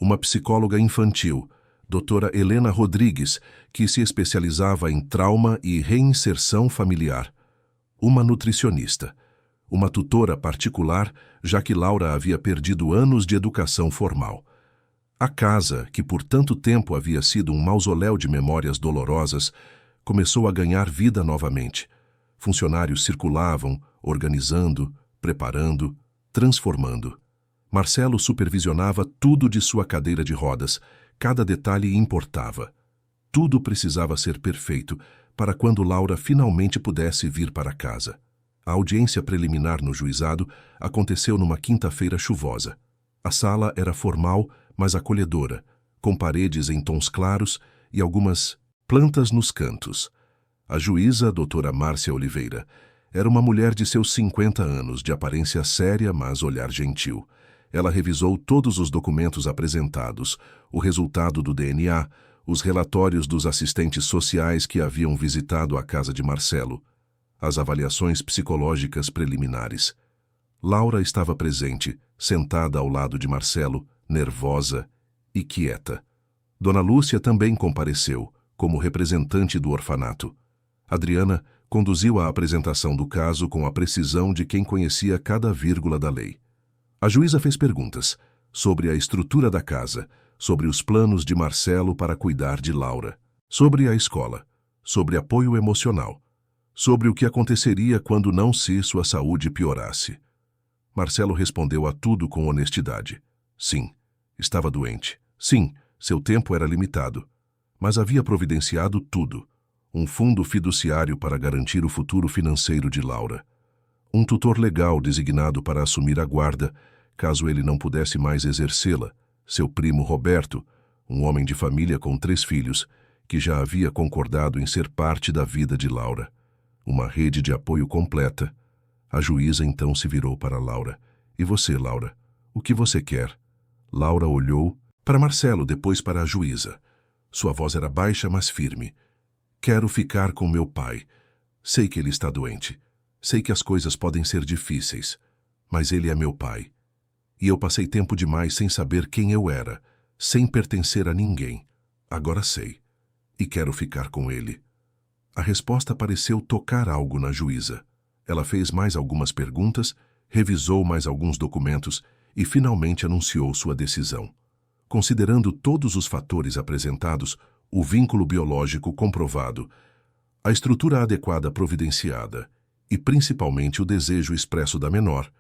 uma psicóloga infantil, doutora Helena Rodrigues, que se especializava em trauma e reinserção familiar, uma nutricionista, uma tutora particular, já que Laura havia perdido anos de educação formal. A casa, que por tanto tempo havia sido um mausoléu de memórias dolorosas, começou a ganhar vida novamente. Funcionários circulavam, organizando, preparando, transformando. Marcelo supervisionava tudo de sua cadeira de rodas, cada detalhe importava. Tudo precisava ser perfeito para quando Laura finalmente pudesse vir para casa. A audiência preliminar no juizado aconteceu numa quinta-feira chuvosa. A sala era formal, mas acolhedora, com paredes em tons claros e algumas plantas nos cantos. A juíza, doutora Márcia Oliveira, era uma mulher de seus 50 anos, de aparência séria, mas olhar gentil. Ela revisou todos os documentos apresentados, o resultado do DNA, os relatórios dos assistentes sociais que haviam visitado a casa de Marcelo, as avaliações psicológicas preliminares. Laura estava presente, sentada ao lado de Marcelo, nervosa e quieta. Dona Lúcia também compareceu, como representante do orfanato. Adriana conduziu a apresentação do caso com a precisão de quem conhecia cada vírgula da lei. A juíza fez perguntas sobre a estrutura da casa, sobre os planos de Marcelo para cuidar de Laura, sobre a escola, sobre apoio emocional, sobre o que aconteceria quando sua saúde piorasse. Marcelo respondeu a tudo com honestidade. Sim, estava doente. Sim, seu tempo era limitado. Mas havia providenciado tudo. Um fundo fiduciário para garantir o futuro financeiro de Laura. Um tutor legal designado para assumir a guarda, caso ele não pudesse mais exercê-la, seu primo Roberto, um homem de família com 3 filhos, que já havia concordado em ser parte da vida de Laura. Uma rede de apoio completa. A juíza então se virou para Laura. E você, Laura? O que você quer? Laura olhou para Marcelo, depois para a juíza. Sua voz era baixa, mas firme. Quero ficar com meu pai. Sei que ele está doente. Sei que as coisas podem ser difíceis, mas ele é meu pai. E eu passei tempo demais sem saber quem eu era, sem pertencer a ninguém. Agora sei. E quero ficar com ele. A resposta pareceu tocar algo na juíza. Ela fez mais algumas perguntas, revisou mais alguns documentos e finalmente anunciou sua decisão. Considerando todos os fatores apresentados, o vínculo biológico comprovado, a estrutura adequada providenciada e principalmente o desejo expresso da menor,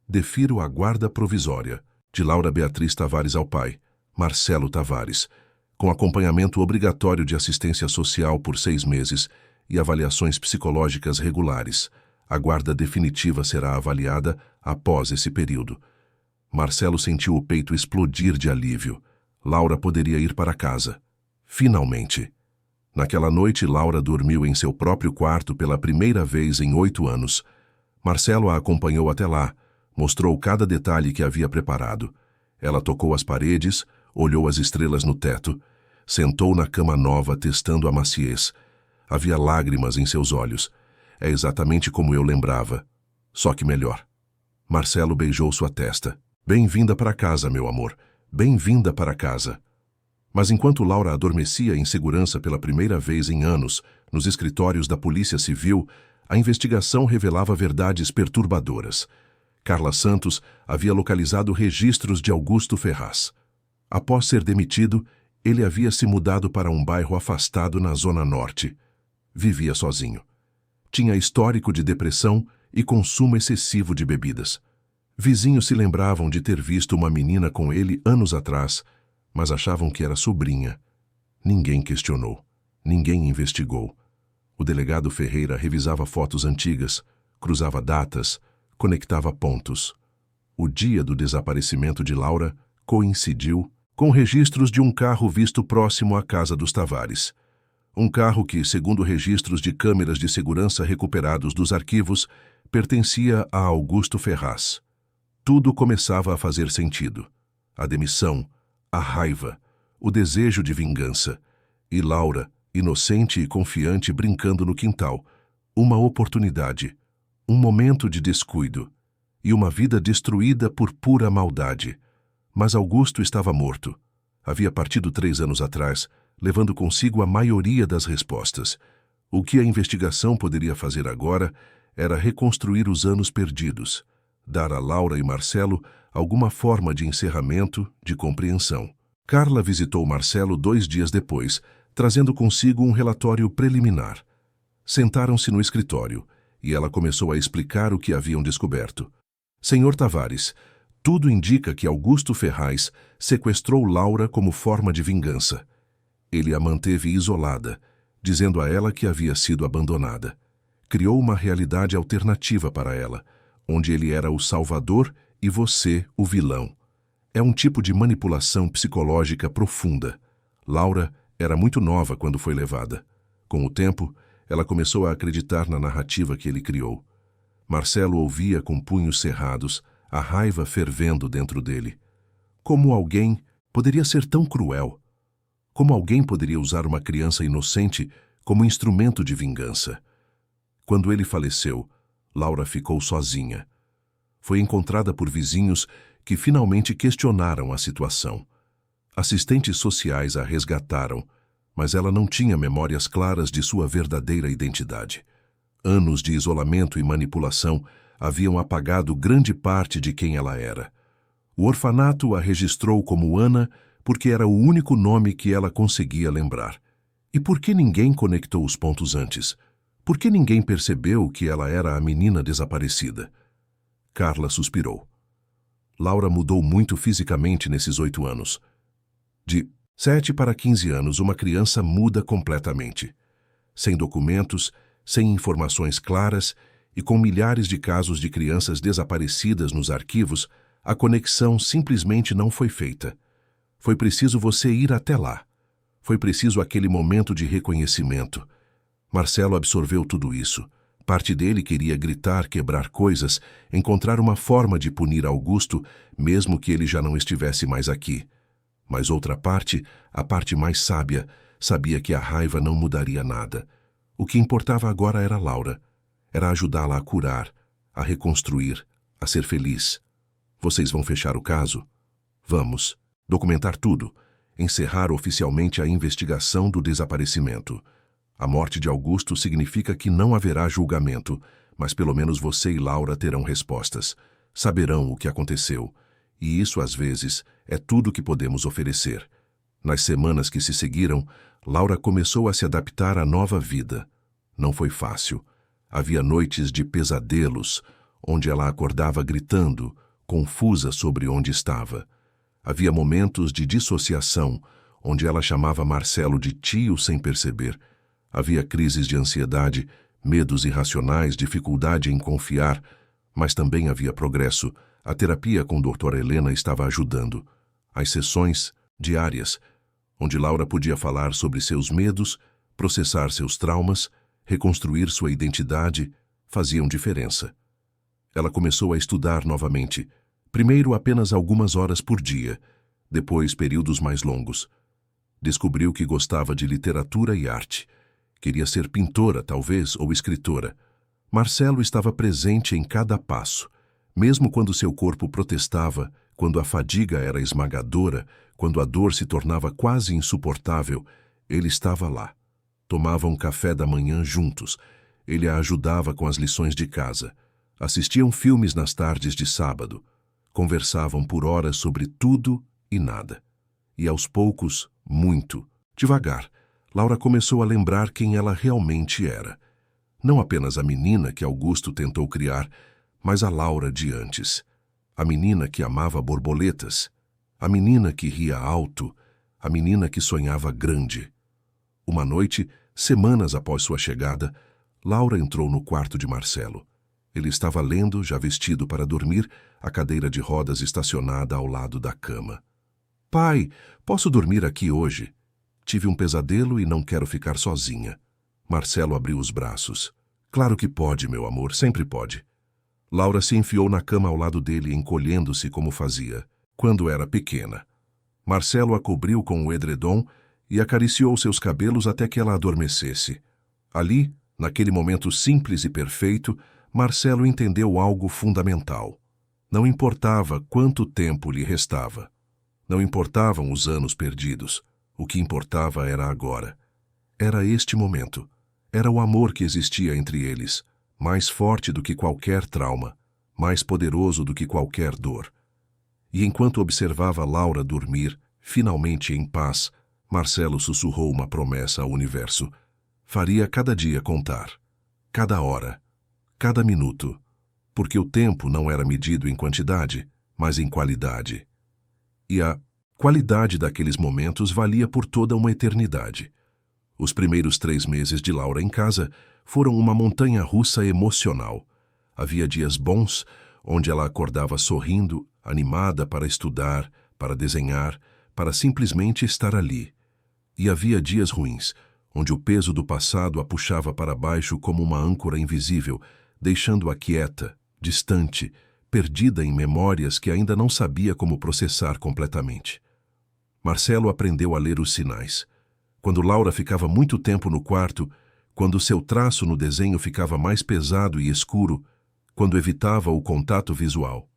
defiro a guarda provisória de Laura Beatriz Tavares ao pai, Marcelo Tavares, com acompanhamento obrigatório de assistência social por 6 meses e avaliações psicológicas regulares. A guarda definitiva será avaliada após esse período. Marcelo sentiu o peito explodir de alívio. Laura poderia ir para casa. Finalmente. Naquela noite, Laura dormiu em seu próprio quarto pela primeira vez em 8 anos. Marcelo a acompanhou até lá, mostrou cada detalhe que havia preparado. Ela tocou as paredes, olhou as estrelas no teto, sentou na cama nova testando a maciez. Havia lágrimas em seus olhos. É exatamente como eu lembrava, só que melhor. Marcelo beijou sua testa. Bem-vinda para casa, meu amor. Bem-vinda para casa. Mas enquanto Laura adormecia em segurança pela primeira vez em anos, nos escritórios da Polícia Civil, a investigação revelava verdades perturbadoras. Carla Santos havia localizado registros de Augusto Ferraz. Após ser demitido, ele havia se mudado para um bairro afastado na Zona Norte. Vivia sozinho. Tinha histórico de depressão e consumo excessivo de bebidas. Vizinhos se lembravam de ter visto uma menina com ele anos atrás, mas achavam que era sobrinha. Ninguém questionou. Ninguém investigou. O delegado Ferreira revisava fotos antigas, cruzava datas, conectava pontos. O dia do desaparecimento de Laura coincidiu com registros de um carro visto próximo à casa dos Tavares. Um carro que, segundo registros de câmeras de segurança recuperados dos arquivos, pertencia a Augusto Ferraz. Tudo começava a fazer sentido. A demissão, a raiva, o desejo de vingança. E Laura, inocente e confiante, brincando no quintal. Uma oportunidade, um momento de descuido e uma vida destruída por pura maldade. Mas Augusto estava morto. Havia partido 3 anos atrás, levando consigo a maioria das respostas. O que a investigação poderia fazer agora era reconstruir os anos perdidos, dar a Laura e Marcelo alguma forma de encerramento, de compreensão. Carla visitou Marcelo 2 dias depois, trazendo consigo um relatório preliminar. Sentaram-se no escritório e ela começou a explicar o que haviam descoberto. Senhor Tavares, tudo indica que Augusto Ferraz sequestrou Laura como forma de vingança. Ele a manteve isolada, dizendo a ela que havia sido abandonada, Criou uma realidade alternativa para ela, onde ele era o salvador e você o vilão. É um tipo de manipulação psicológica profunda. Laura era muito nova quando foi levada. Com o tempo, ela começou a acreditar na narrativa que ele criou. Marcelo ouvia com punhos cerrados, a raiva fervendo dentro dele. Como alguém poderia ser tão cruel? Como alguém poderia usar uma criança inocente como instrumento de vingança? Quando ele faleceu, Laura ficou sozinha. Foi encontrada por vizinhos que finalmente questionaram a situação. Assistentes sociais a resgataram, mas ela não tinha memórias claras de sua verdadeira identidade. Anos de isolamento e manipulação haviam apagado grande parte de quem ela era. O orfanato a registrou como Ana porque era o único nome que ela conseguia lembrar. E por que ninguém conectou os pontos antes? Por que ninguém percebeu que ela era a menina desaparecida? Carla suspirou. Laura mudou muito fisicamente nesses 8 anos. De 7 para 15 anos, uma criança muda completamente. Sem documentos, sem informações claras e com milhares de casos de crianças desaparecidas nos arquivos, a conexão simplesmente não foi feita. Foi preciso você ir até lá. Foi preciso aquele momento de reconhecimento. Marcelo absorveu tudo isso. Parte dele queria gritar, quebrar coisas, encontrar uma forma de punir Augusto, mesmo que ele já não estivesse mais aqui. Mas outra parte, a parte mais sábia, sabia que a raiva não mudaria nada. O que importava agora era Laura. Era ajudá-la a curar, a reconstruir, a ser feliz. Vocês vão fechar o caso? Vamos. Documentar tudo. Encerrar oficialmente a investigação do desaparecimento. A morte de Augusto significa que não haverá julgamento, mas pelo menos você e Laura terão respostas. Saberão o que aconteceu. E isso, às vezes, é tudo que podemos oferecer. Nas semanas que se seguiram, Laura começou a se adaptar à nova vida. Não foi fácil. Havia noites de pesadelos, onde ela acordava gritando, confusa sobre onde estava. Havia momentos de dissociação, onde ela chamava Marcelo de tio sem perceber. Havia crises de ansiedade, medos irracionais, dificuldade em confiar, mas também havia progresso. A terapia com doutora Helena estava ajudando. As sessões diárias, onde Laura podia falar sobre seus medos, processar seus traumas, reconstruir sua identidade, faziam diferença. Ela começou a estudar novamente. Primeiro apenas algumas horas por dia, depois períodos mais longos. Descobriu que gostava de literatura e arte. Queria ser pintora, talvez, ou escritora. Marcelo estava presente em cada passo. Mesmo quando seu corpo protestava, quando a fadiga era esmagadora, quando a dor se tornava quase insuportável, ele estava lá. Tomavam café da manhã juntos. Ele a ajudava com as lições de casa. Assistiam filmes nas tardes de sábado. Conversavam por horas sobre tudo e nada. E aos poucos, muito, devagar, Laura começou a lembrar quem ela realmente era. Não apenas a menina que Augusto tentou criar, mas a Laura de antes. A menina que amava borboletas. A menina que ria alto. A menina que sonhava grande. Uma noite, semanas após sua chegada, Laura entrou no quarto de Marcelo. Ele estava lendo, já vestido para dormir, a cadeira de rodas estacionada ao lado da cama. Pai, posso dormir aqui hoje? Tive um pesadelo e não quero ficar sozinha. Marcelo abriu os braços. Claro que pode, meu amor, sempre pode. Laura se enfiou na cama ao lado dele, encolhendo-se como fazia, quando era pequena. Marcelo a cobriu com o edredom e acariciou seus cabelos até que ela adormecesse. Ali, naquele momento simples e perfeito, Marcelo entendeu algo fundamental. Não importava quanto tempo lhe restava. Não importavam os anos perdidos. O que importava era agora. Era este momento. Era o amor que existia entre eles, mais forte do que qualquer trauma, mais poderoso do que qualquer dor. E enquanto observava Laura dormir, finalmente em paz, Marcelo sussurrou uma promessa ao universo. Faria cada dia contar, cada hora, cada minuto, porque o tempo não era medido em quantidade, mas em qualidade. E a qualidade daqueles momentos valia por toda uma eternidade. Os primeiros 3 meses de Laura em casa foram uma montanha-russa emocional. Havia dias bons, onde ela acordava sorrindo, animada para estudar, para desenhar, para simplesmente estar ali. E havia dias ruins, onde o peso do passado a puxava para baixo como uma âncora invisível, deixando-a quieta, distante, perdida em memórias que ainda não sabia como processar completamente. Marcelo aprendeu a ler os sinais. Quando Laura ficava muito tempo no quarto, quando seu traço no desenho ficava mais pesado e escuro, quando evitava o contato visual.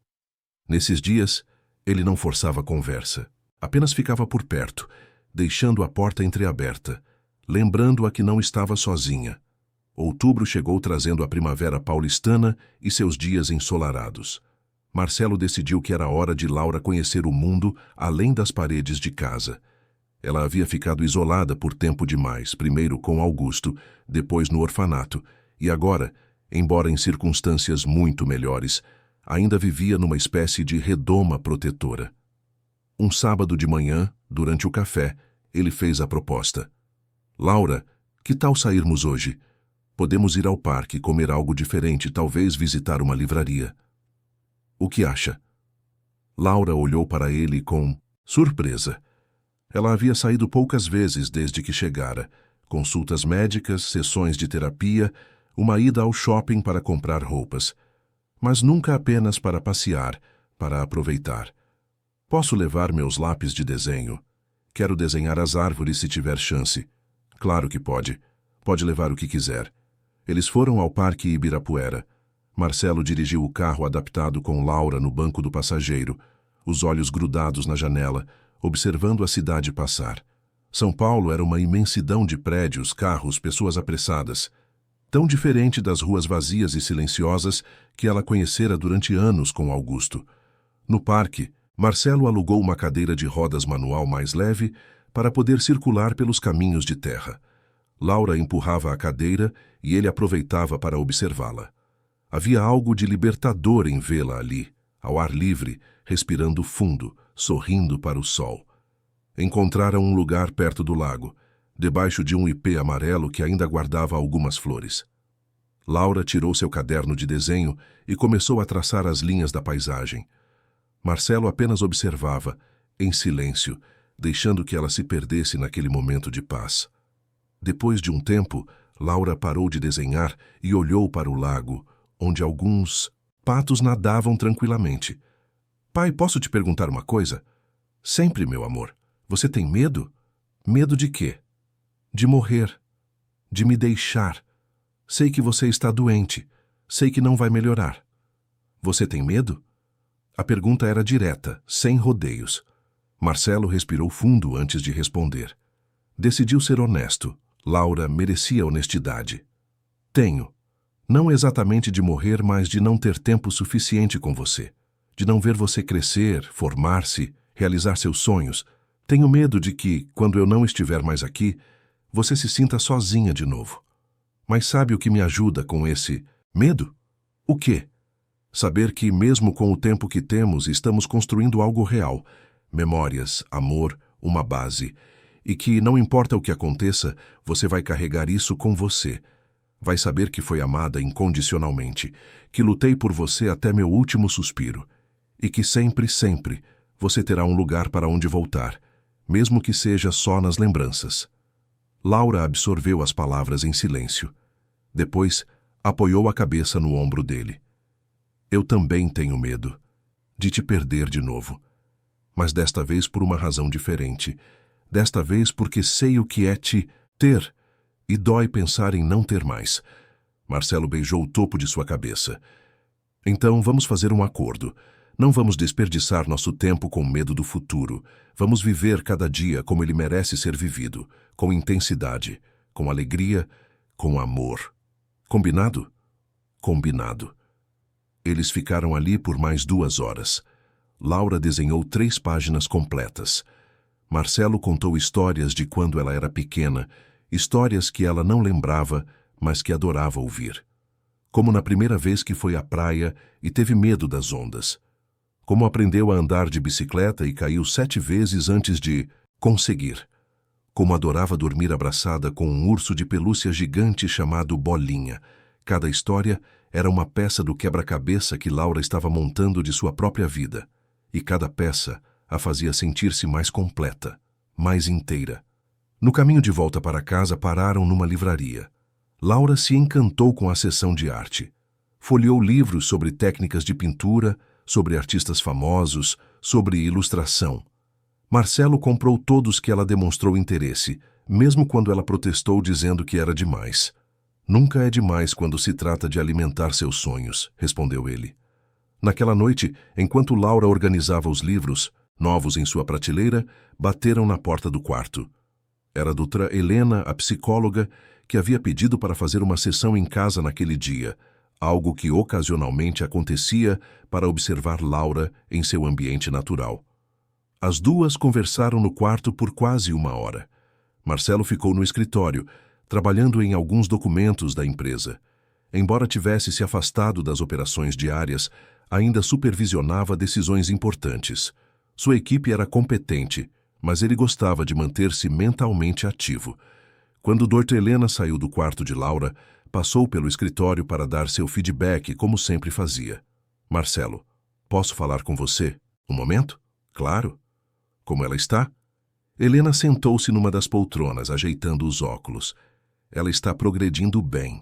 Nesses dias, ele não forçava a conversa, apenas ficava por perto, deixando a porta entreaberta, lembrando-a que não estava sozinha. Outubro chegou trazendo a primavera paulistana e seus dias ensolarados. Marcelo decidiu que era hora de Laura conhecer o mundo além das paredes de casa. Ela havia ficado isolada por tempo demais, primeiro com Augusto, depois no orfanato, e agora, embora em circunstâncias muito melhores, ainda vivia numa espécie de redoma protetora. Um sábado de manhã, durante o café, ele fez a proposta. Laura, que tal sairmos hoje? Podemos ir ao parque, comer algo diferente, talvez visitar uma livraria. O que acha? Laura olhou para ele com surpresa. Ela havia saído poucas vezes desde que chegara. Consultas médicas, sessões de terapia, uma ida ao shopping para comprar roupas. Mas nunca apenas para passear, para aproveitar. Posso levar meus lápis de desenho? Quero desenhar as árvores se tiver chance. Claro que pode. Pode levar o que quiser. Eles foram ao Parque Ibirapuera. Marcelo dirigiu o carro adaptado com Laura no banco do passageiro, os olhos grudados na janela, observando a cidade passar. São Paulo era uma imensidão de prédios, carros, pessoas apressadas. Tão diferente das ruas vazias e silenciosas que ela conhecera durante anos com Augusto. No parque, Marcelo alugou uma cadeira de rodas manual mais leve para poder circular pelos caminhos de terra. Laura empurrava a cadeira e ele aproveitava para observá-la. Havia algo de libertador em vê-la ali, ao ar livre, respirando fundo, sorrindo para o sol. Encontraram um lugar perto do lago, debaixo de um ipê amarelo que ainda guardava algumas flores. Laura tirou seu caderno de desenho e começou a traçar as linhas da paisagem. Marcelo apenas observava, em silêncio, deixando que ela se perdesse naquele momento de paz. Depois de um tempo, Laura parou de desenhar e olhou para o lago, onde alguns patos nadavam tranquilamente. Pai, posso te perguntar uma coisa? Sempre, meu amor. Você tem medo? Medo de quê? De morrer. De me deixar. Sei que você está doente. Sei que não vai melhorar. Você tem medo? A pergunta era direta, sem rodeios. Marcelo respirou fundo antes de responder. Decidiu ser honesto. Laura merecia honestidade. Tenho. Não exatamente de morrer, mas de não ter tempo suficiente com você. De não ver você crescer, formar-se, realizar seus sonhos. Tenho medo de que, quando eu não estiver mais aqui, você se sinta sozinha de novo. Mas sabe o que me ajuda com esse medo? O quê? Saber que, mesmo com o tempo que temos, estamos construindo algo real. Memórias, amor, uma base. E que, não importa o que aconteça, você vai carregar isso com você. Vai saber que foi amada incondicionalmente, que lutei por você até meu último suspiro, e que sempre, sempre, você terá um lugar para onde voltar, mesmo que seja só nas lembranças. Laura absorveu as palavras em silêncio. Depois, apoiou a cabeça no ombro dele. Eu também tenho medo de te perder de novo, mas desta vez por uma razão diferente. Desta vez porque sei o que é te ter, e dói pensar em não ter mais. Marcelo beijou o topo de sua cabeça. Então vamos fazer um acordo. Não vamos desperdiçar nosso tempo com medo do futuro. Vamos viver cada dia como ele merece ser vivido, com intensidade, com alegria, com amor. Combinado? Combinado. Eles ficaram ali por mais 2 horas. Laura desenhou 3 páginas completas. Marcelo contou histórias de quando ela era pequena, histórias que ela não lembrava, mas que adorava ouvir. Como na primeira vez que foi à praia e teve medo das ondas. Como aprendeu a andar de bicicleta e caiu 7 vezes antes de conseguir. Como adorava dormir abraçada com um urso de pelúcia gigante chamado Bolinha. Cada história era uma peça do quebra-cabeça que Laura estava montando de sua própria vida. E cada peça a fazia sentir-se mais completa, mais inteira. No caminho de volta para casa, pararam numa livraria. Laura se encantou com a seção de arte. Folheou livros sobre técnicas de pintura, sobre artistas famosos, sobre ilustração. Marcelo comprou todos que ela demonstrou interesse, mesmo quando ela protestou dizendo que era demais. Nunca é demais quando se trata de alimentar seus sonhos, respondeu ele. Naquela noite, enquanto Laura organizava os livros, novos em sua prateleira, bateram na porta do quarto. Era a doutora Helena, a psicóloga, que havia pedido para fazer uma sessão em casa naquele dia, algo que ocasionalmente acontecia para observar Laura em seu ambiente natural. As duas conversaram no quarto por quase 1 hora. Marcelo ficou no escritório, trabalhando em alguns documentos da empresa. Embora tivesse se afastado das operações diárias, ainda supervisionava decisões importantes. Sua equipe era competente, mas ele gostava de manter-se mentalmente ativo. Quando Dr. Helena saiu do quarto de Laura, passou pelo escritório para dar seu feedback, como sempre fazia. Marcelo, posso falar com você? Um momento? Claro. Como ela está? Helena sentou-se numa das poltronas, ajeitando os óculos. Ela está progredindo bem.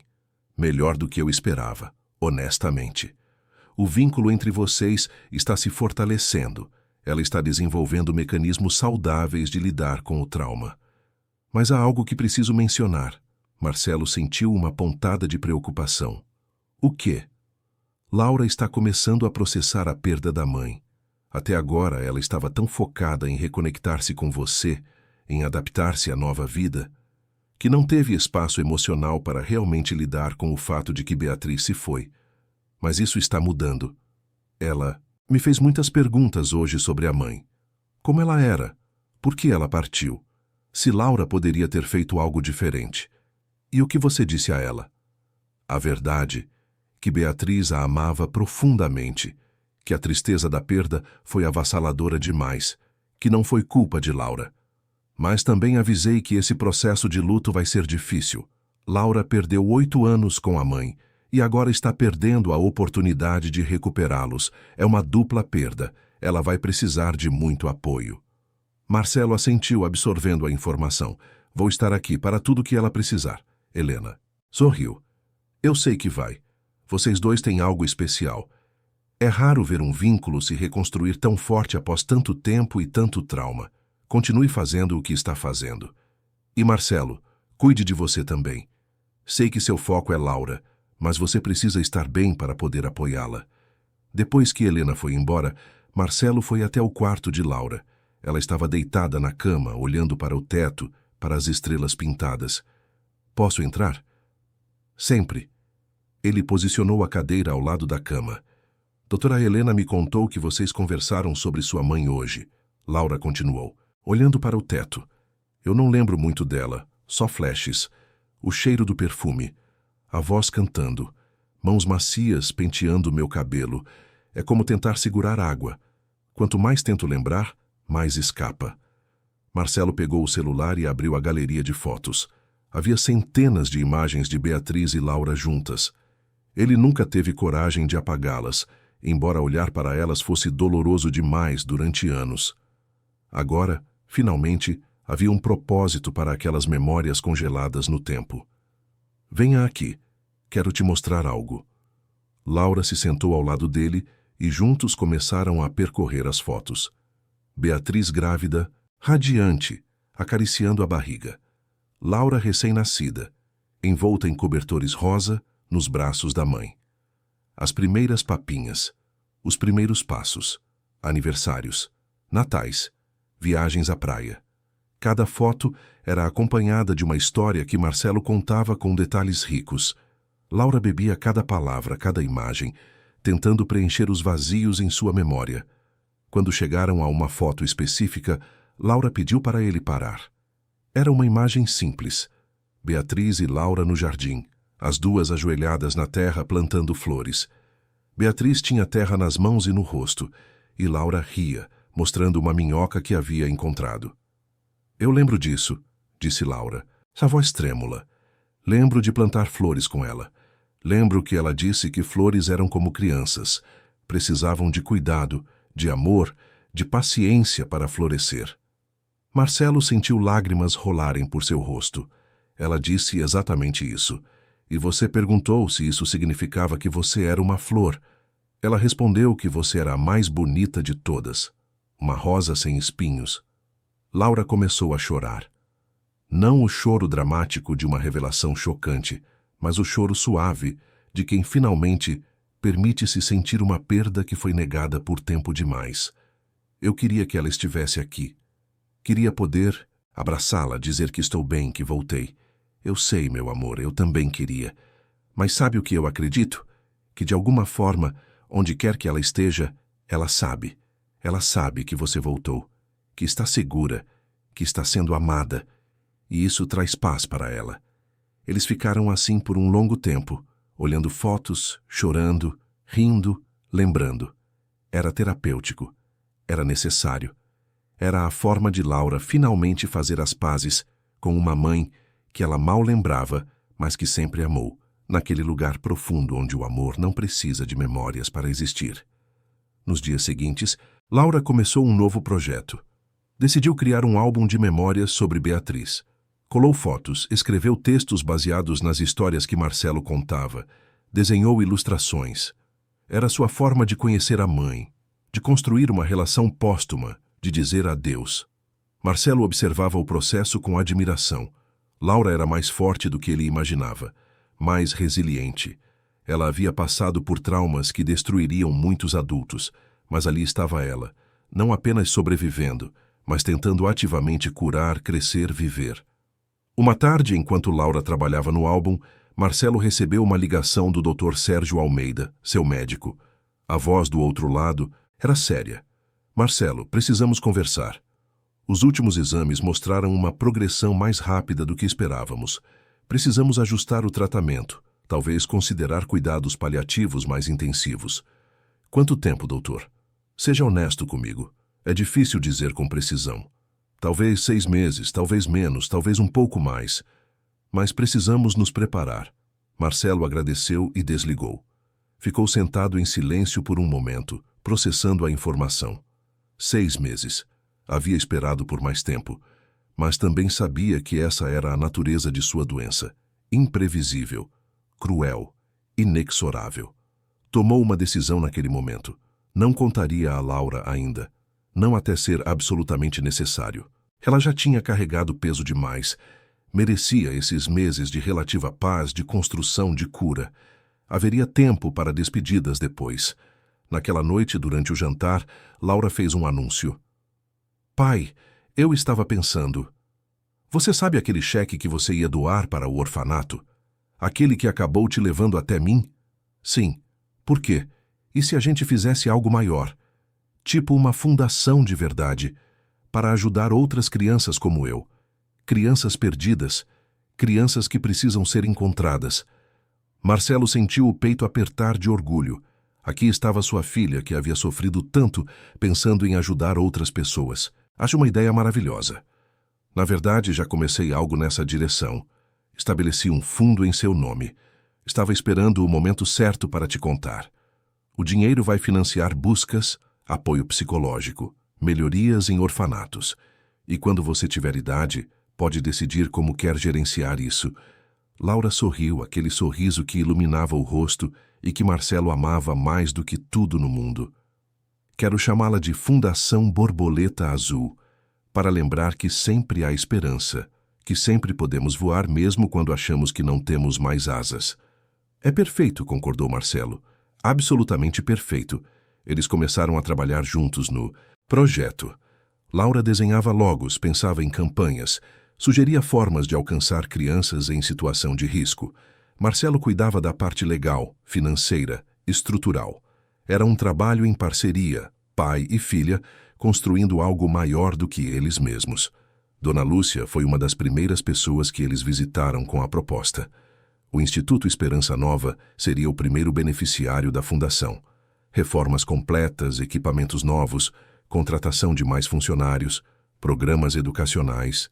Melhor do que eu esperava, honestamente. O vínculo entre vocês está se fortalecendo. Ela está desenvolvendo mecanismos saudáveis de lidar com o trauma. Mas há algo que preciso mencionar. Marcelo sentiu uma pontada de preocupação. O quê? Laura está começando a processar a perda da mãe. Até agora ela estava tão focada em reconectar-se com você, em adaptar-se à nova vida, que não teve espaço emocional para realmente lidar com o fato de que Beatriz se foi. Mas isso está mudando. Ela me fez muitas perguntas hoje sobre a mãe. Como ela era? Por que ela partiu? Se Laura poderia ter feito algo diferente. E o que você disse a ela? A verdade, que Beatriz a amava profundamente, que a tristeza da perda foi avassaladora demais, que não foi culpa de Laura. Mas também avisei que esse processo de luto vai ser difícil. Laura perdeu 8 anos com a mãe e agora está perdendo a oportunidade de recuperá-los. É uma dupla perda. Ela vai precisar de muito apoio. Marcelo assentiu, absorvendo a informação. Vou estar aqui para tudo que ela precisar. Helena sorriu. Eu sei que vai. Vocês dois têm algo especial. É raro ver um vínculo se reconstruir tão forte após tanto tempo e tanto trauma. Continue fazendo o que está fazendo. E Marcelo, cuide de você também. Sei que seu foco é Laura, mas você precisa estar bem para poder apoiá-la. Depois que Helena foi embora, Marcelo foi até o quarto de Laura. Ela estava deitada na cama, olhando para o teto, para as estrelas pintadas. Posso entrar? Sempre. Ele posicionou a cadeira ao lado da cama. Doutora Helena me contou que vocês conversaram sobre sua mãe hoje. Laura continuou, olhando para o teto. Eu não lembro muito dela, só flashes. O cheiro do perfume. A voz cantando. Mãos macias penteando meu cabelo. É como tentar segurar água. Quanto mais tento lembrar, mais escapa. Marcelo pegou o celular e abriu a galeria de fotos. Havia centenas de imagens de Beatriz e Laura juntas. Ele nunca teve coragem de apagá-las, embora olhar para elas fosse doloroso demais durante anos. Agora, finalmente, havia um propósito para aquelas memórias congeladas no tempo. Venha aqui, quero te mostrar algo. Laura se sentou ao lado dele e juntos começaram a percorrer as fotos. Beatriz grávida, radiante, acariciando a barriga. Laura recém-nascida, envolta em cobertores rosa, nos braços da mãe. As primeiras papinhas, os primeiros passos, aniversários, natais, viagens à praia. Cada foto era acompanhada de uma história que Marcelo contava com detalhes ricos. Laura bebia cada palavra, cada imagem, tentando preencher os vazios em sua memória. Quando chegaram a uma foto específica, Laura pediu para ele parar. Era uma imagem simples. Beatriz e Laura no jardim, as duas ajoelhadas na terra plantando flores. Beatriz tinha terra nas mãos e no rosto, e Laura ria, mostrando uma minhoca que havia encontrado. Eu lembro disso, disse Laura, a voz trêmula. Lembro de plantar flores com ela. Lembro que ela disse que flores eram como crianças. Precisavam de cuidado, de amor, de paciência para florescer. Marcelo sentiu lágrimas rolarem por seu rosto. Ela disse exatamente isso. E você perguntou se isso significava que você era uma flor. Ela respondeu que você era a mais bonita de todas. Uma rosa sem espinhos. Laura começou a chorar. Não o choro dramático de uma revelação chocante, mas o choro suave de quem finalmente permite-se sentir uma perda que foi negada por tempo demais. Eu queria que ela estivesse aqui. Queria poder abraçá-la, dizer que estou bem, que voltei. Eu sei, meu amor, eu também queria. Mas sabe o que eu acredito? Que de alguma forma, onde quer que ela esteja, ela sabe. Ela sabe que você voltou, que está segura, que está sendo amada. E isso traz paz para ela. Eles ficaram assim por um longo tempo, olhando fotos, chorando, rindo, lembrando. Era terapêutico. Era necessário. Era a forma de Laura finalmente fazer as pazes com uma mãe que ela mal lembrava, mas que sempre amou, naquele lugar profundo onde o amor não precisa de memórias para existir. Nos dias seguintes, Laura começou um novo projeto. Decidiu criar um álbum de memórias sobre Beatriz. Colou fotos, escreveu textos baseados nas histórias que Marcelo contava, desenhou ilustrações. Era sua forma de conhecer a mãe, de construir uma relação póstuma, de dizer adeus. Marcelo observava o processo com admiração. Laura era mais forte do que ele imaginava, mais resiliente. Ela havia passado por traumas que destruiriam muitos adultos, mas ali estava ela, não apenas sobrevivendo, mas tentando ativamente curar, crescer, viver. Uma tarde, enquanto Laura trabalhava no álbum, Marcelo recebeu uma ligação do Dr. Sérgio Almeida, seu médico. A voz do outro lado era séria. Marcelo, precisamos conversar. Os últimos exames mostraram uma progressão mais rápida do que esperávamos. Precisamos ajustar o tratamento, talvez considerar cuidados paliativos mais intensivos. Quanto tempo, doutor? Seja honesto comigo. É difícil dizer com precisão. Talvez 6 meses, talvez menos, talvez um pouco mais. Mas precisamos nos preparar. Marcelo agradeceu e desligou. Ficou sentado em silêncio por um momento, processando a informação. 6 meses. Havia esperado por mais tempo, mas também sabia que essa era a natureza de sua doença. Imprevisível, cruel, inexorável. Tomou uma decisão naquele momento. Não contaria a Laura ainda. Não até ser absolutamente necessário. Ela já tinha carregado peso demais. Merecia esses meses de relativa paz, de construção, de cura. Haveria tempo para despedidas depois. Naquela noite, durante o jantar, Laura fez um anúncio. Pai, eu estava pensando. Você sabe aquele cheque que você ia doar para o orfanato? Aquele que acabou te levando até mim? Sim. Por quê? E se a gente fizesse algo maior? Tipo uma fundação de verdade, para ajudar outras crianças como eu. Crianças perdidas, crianças que precisam ser encontradas. Marcelo sentiu o peito apertar de orgulho. Aqui estava sua filha, que havia sofrido tanto pensando em ajudar outras pessoas. Acho uma ideia maravilhosa. Na verdade, já comecei algo nessa direção. Estabeleci um fundo em seu nome. Estava esperando o momento certo para te contar. O dinheiro vai financiar buscas, apoio psicológico, melhorias em orfanatos. E quando você tiver idade, pode decidir como quer gerenciar isso. Laura sorriu, aquele sorriso que iluminava o rosto e que Marcelo amava mais do que tudo no mundo. Quero chamá-la de Fundação Borboleta Azul, para lembrar que sempre há esperança, que sempre podemos voar mesmo quando achamos que não temos mais asas. É perfeito, concordou Marcelo. Absolutamente perfeito. Eles começaram a trabalhar juntos no projeto. Laura desenhava logos, pensava em campanhas, sugeria formas de alcançar crianças em situação de risco. Marcelo cuidava da parte legal, financeira, estrutural. Era um trabalho em parceria, pai e filha, construindo algo maior do que eles mesmos. Dona Lúcia foi uma das primeiras pessoas que eles visitaram com a proposta. O Instituto Esperança Nova seria o primeiro beneficiário da fundação. Reformas completas, equipamentos novos, contratação de mais funcionários, programas educacionais.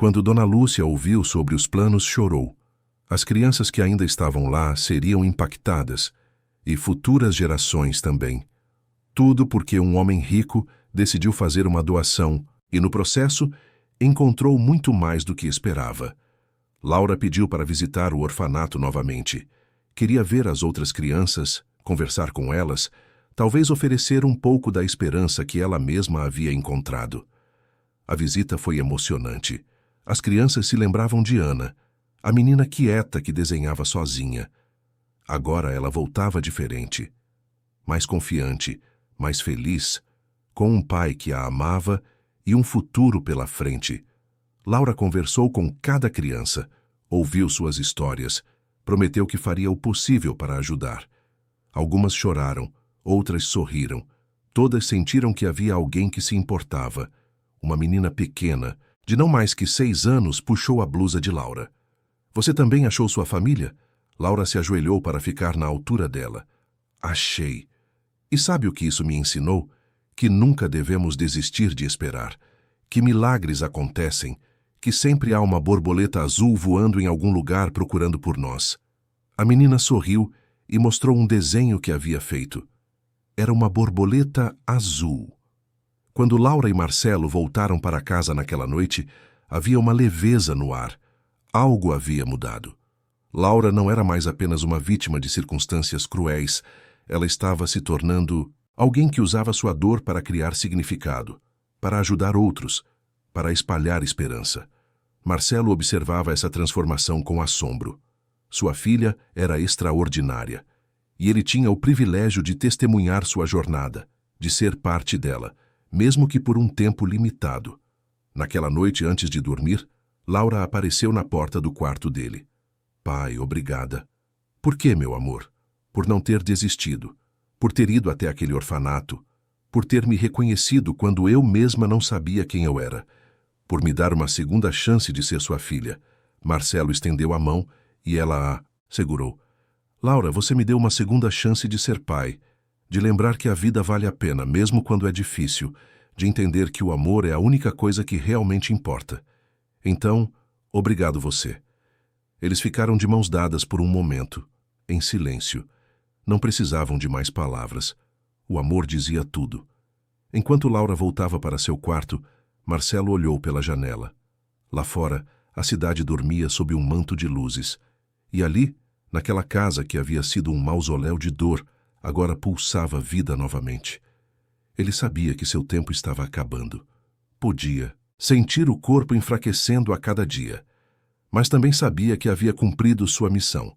Quando Dona Lúcia ouviu sobre os planos, chorou. As crianças que ainda estavam lá seriam impactadas, e futuras gerações também. Tudo porque um homem rico decidiu fazer uma doação e, no processo, encontrou muito mais do que esperava. Laura pediu para visitar o orfanato novamente. Queria ver as outras crianças, conversar com elas, talvez oferecer um pouco da esperança que ela mesma havia encontrado. A visita foi emocionante. As crianças se lembravam de Ana, a menina quieta que desenhava sozinha. Agora ela voltava diferente, mais confiante, mais feliz, com um pai que a amava e um futuro pela frente. Laura conversou com cada criança, ouviu suas histórias, prometeu que faria o possível para ajudar. Algumas choraram, outras sorriram. Todas sentiram que havia alguém que se importava. Uma menina pequena, de não mais que 6 anos, puxou a blusa de Laura. Você também achou sua família? Laura se ajoelhou para ficar na altura dela. Achei. E sabe o que isso me ensinou? Que nunca devemos desistir de esperar. Que milagres acontecem. Que sempre há uma borboleta azul voando em algum lugar procurando por nós. A menina sorriu e mostrou um desenho que havia feito. Era uma borboleta azul. Quando Laura e Marcelo voltaram para casa naquela noite, havia uma leveza no ar. Algo havia mudado. Laura não era mais apenas uma vítima de circunstâncias cruéis. Ela estava se tornando alguém que usava sua dor para criar significado, para ajudar outros, para espalhar esperança. Marcelo observava essa transformação com assombro. Sua filha era extraordinária, e ele tinha o privilégio de testemunhar sua jornada, de ser parte dela, mesmo que por um tempo limitado. Naquela noite, antes de dormir, Laura apareceu na porta do quarto dele. Pai, obrigada. Por quê, meu amor? Por não ter desistido, por ter ido até aquele orfanato, por ter me reconhecido quando eu mesma não sabia quem eu era, por me dar uma segunda chance de ser sua filha. Marcelo estendeu a mão e ela a segurou. Laura, você me deu uma segunda chance de ser pai, de lembrar que a vida vale a pena, mesmo quando é difícil, de entender que o amor é a única coisa que realmente importa. Então, obrigado você. Eles ficaram de mãos dadas por um momento, em silêncio. Não precisavam de mais palavras. O amor dizia tudo. Enquanto Laura voltava para seu quarto, Marcelo olhou pela janela. Lá fora, a cidade dormia sob um manto de luzes. E ali, naquela casa que havia sido um mausoléu de dor, agora pulsava vida novamente. Ele sabia que seu tempo estava acabando. Podia sentir o corpo enfraquecendo a cada dia. Mas também sabia que havia cumprido sua missão.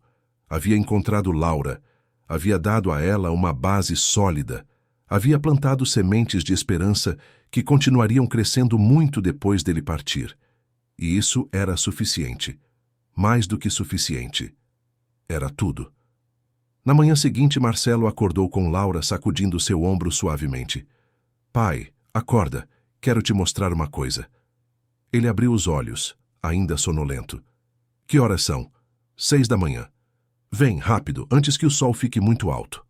Havia encontrado Laura, havia dado a ela uma base sólida, havia plantado sementes de esperança que continuariam crescendo muito depois dele partir. E isso era suficiente. Mais do que suficiente. Era tudo. Na manhã seguinte, Marcelo acordou com Laura sacudindo seu ombro suavemente. Pai, acorda, quero te mostrar uma coisa. Ele abriu os olhos, ainda sonolento. Que horas são? 6 da manhã. Vem, rápido, antes que o sol fique muito alto.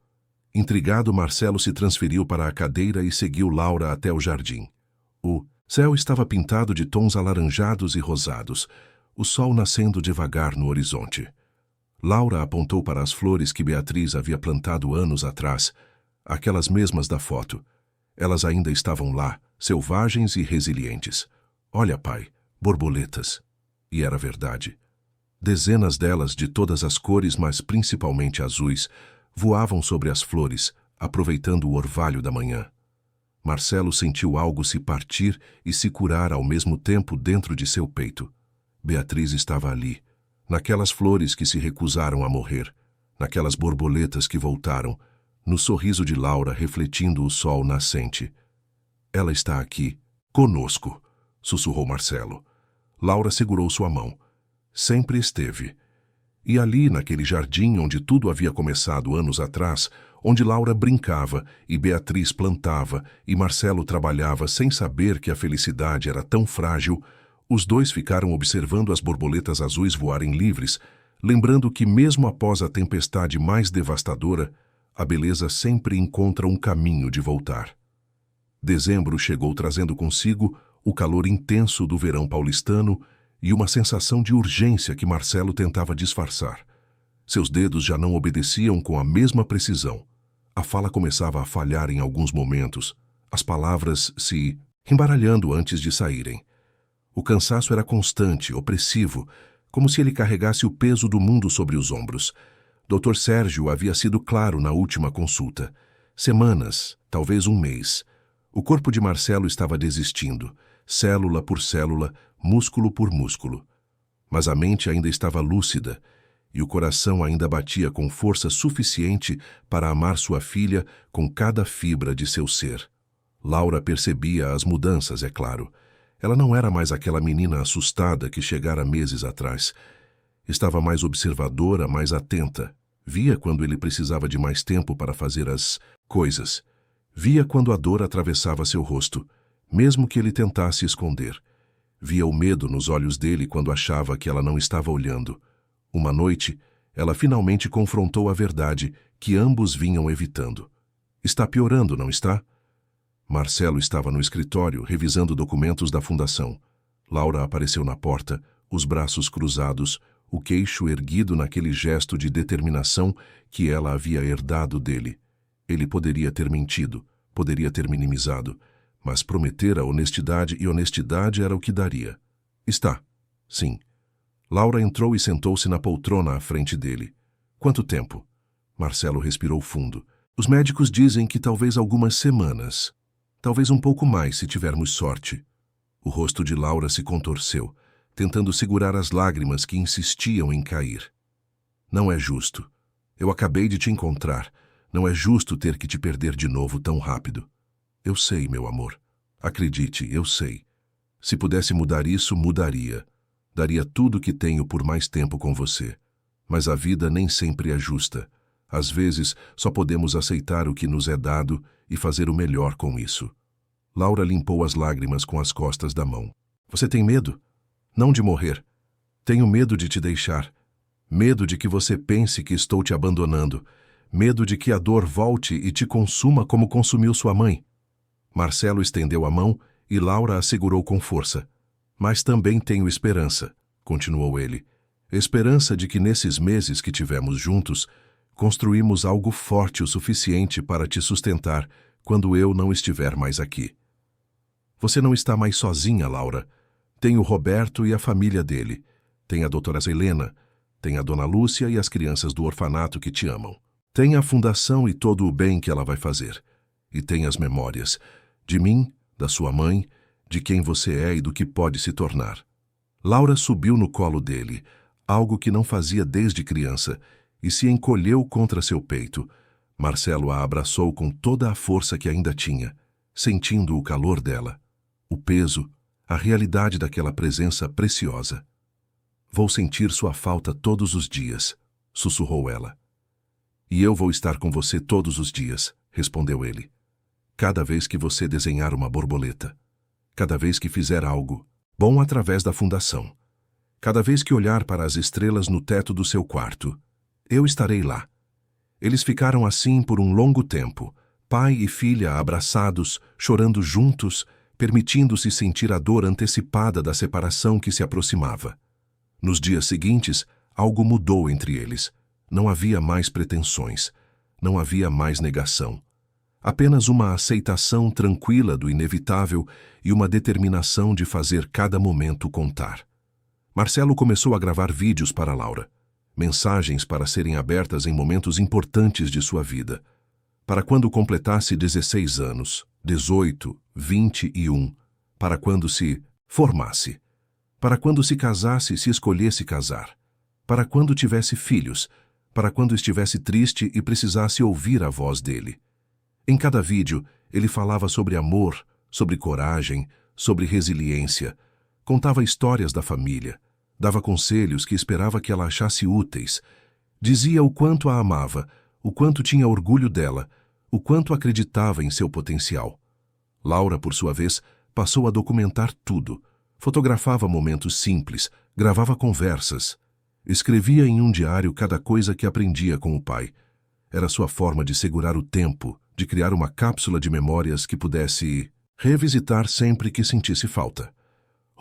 Intrigado, Marcelo se transferiu para a cadeira e seguiu Laura até o jardim. O céu estava pintado de tons alaranjados e rosados, o sol nascendo devagar no horizonte. Laura apontou para as flores que Beatriz havia plantado anos atrás, aquelas mesmas da foto. Elas ainda estavam lá, selvagens e resilientes. Olha, pai, borboletas. E era verdade. Dezenas delas, de todas as cores, mas principalmente azuis, voavam sobre as flores, aproveitando o orvalho da manhã. Marcelo sentiu algo se partir e se curar ao mesmo tempo dentro de seu peito. Beatriz estava ali, naquelas flores que se recusaram a morrer, naquelas borboletas que voltaram, no sorriso de Laura refletindo o sol nascente. Ela está aqui, conosco, sussurrou Marcelo. Laura segurou sua mão. Sempre esteve. E ali, naquele jardim onde tudo havia começado anos atrás, onde Laura brincava e Beatriz plantava e Marcelo trabalhava sem saber que a felicidade era tão frágil, os dois ficaram observando as borboletas azuis voarem livres, lembrando que mesmo após a tempestade mais devastadora, a beleza sempre encontra um caminho de voltar. Dezembro chegou trazendo consigo o calor intenso do verão paulistano e uma sensação de urgência que Marcelo tentava disfarçar. Seus dedos já não obedeciam com a mesma precisão. A fala começava a falhar em alguns momentos, as palavras se embaralhando antes de saírem. O cansaço era constante, opressivo, como se ele carregasse o peso do mundo sobre os ombros. Dr. Sérgio havia sido claro na última consulta. Semanas, talvez um mês. O corpo de Marcelo estava desistindo, célula por célula, músculo por músculo. Mas a mente ainda estava lúcida, e o coração ainda batia com força suficiente para amar sua filha com cada fibra de seu ser. Laura percebia as mudanças, é claro. Ela não era mais aquela menina assustada que chegara meses atrás. Estava mais observadora, mais atenta. Via quando ele precisava de mais tempo para fazer as coisas. Via quando a dor atravessava seu rosto, mesmo que ele tentasse esconder. Via o medo nos olhos dele quando achava que ela não estava olhando. Uma noite, ela finalmente confrontou a verdade que ambos vinham evitando. Está piorando, não está? Marcelo estava no escritório, revisando documentos da fundação. Laura apareceu na porta, os braços cruzados, o queixo erguido naquele gesto de determinação que ela havia herdado dele. Ele poderia ter mentido, poderia ter minimizado, mas prometera honestidade e honestidade era o que daria. Está. Sim. Laura entrou e sentou-se na poltrona à frente dele. Quanto tempo? Marcelo respirou fundo. Os médicos dizem que talvez algumas semanas. Talvez um pouco mais se tivermos sorte. O rosto de Laura se contorceu, tentando segurar as lágrimas que insistiam em cair. Não é justo. Eu acabei de te encontrar. Não é justo ter que te perder de novo tão rápido. Eu sei, meu amor. Acredite, eu sei. Se pudesse mudar isso, mudaria. Daria tudo o que tenho por mais tempo com você. Mas a vida nem sempre é justa. Às vezes, só podemos aceitar o que nos é dado e fazer o melhor com isso. Laura limpou as lágrimas com as costas da mão. Você tem medo? Não de morrer. Tenho medo de te deixar. Medo de que você pense que estou te abandonando. Medo de que a dor volte e te consuma como consumiu sua mãe. Marcelo estendeu a mão e Laura a segurou com força. Mas também tenho esperança, continuou ele. Esperança de que nesses meses que tivemos juntos, construímos algo forte o suficiente para te sustentar quando eu não estiver mais aqui. Você não está mais sozinha, Laura. Tem o Roberto e a família dele. Tem a doutora Helena. Tem a dona Lúcia e as crianças do orfanato que te amam. Tem a fundação e todo o bem que ela vai fazer. E tem as memórias. De mim, da sua mãe, de quem você é e do que pode se tornar. Laura subiu no colo dele, algo que não fazia desde criança, e se encolheu contra seu peito. Marcelo a abraçou com toda a força que ainda tinha, sentindo o calor dela, o peso, a realidade daquela presença preciosa. Vou sentir sua falta todos os dias, sussurrou ela. E eu vou estar com você todos os dias, respondeu ele. Cada vez que você desenhar uma borboleta, cada vez que fizer algo bom através da fundação, cada vez que olhar para as estrelas no teto do seu quarto, eu estarei lá. Eles ficaram assim por um longo tempo, pai e filha abraçados, chorando juntos, permitindo-se sentir a dor antecipada da separação que se aproximava. Nos dias seguintes, algo mudou entre eles. Não havia mais pretensões, não havia mais negação. Apenas uma aceitação tranquila do inevitável e uma determinação de fazer cada momento contar. Marcelo começou a gravar vídeos para Laura, mensagens para serem abertas em momentos importantes de sua vida. Para quando completasse 16 anos, 18, 21, para quando se formasse, para quando se casasse e se escolhesse casar, para quando tivesse filhos, para quando estivesse triste e precisasse ouvir a voz dele. Em cada vídeo, ele falava sobre amor, sobre coragem, sobre resiliência, contava histórias da família, dava conselhos que esperava que ela achasse úteis, dizia o quanto a amava, o quanto tinha orgulho dela, o quanto acreditava em seu potencial. Laura, por sua vez, passou a documentar tudo, fotografava momentos simples, gravava conversas, escrevia em um diário cada coisa que aprendia com o pai. Era sua forma de segurar o tempo, de criar uma cápsula de memórias que pudesse revisitar sempre que sentisse falta.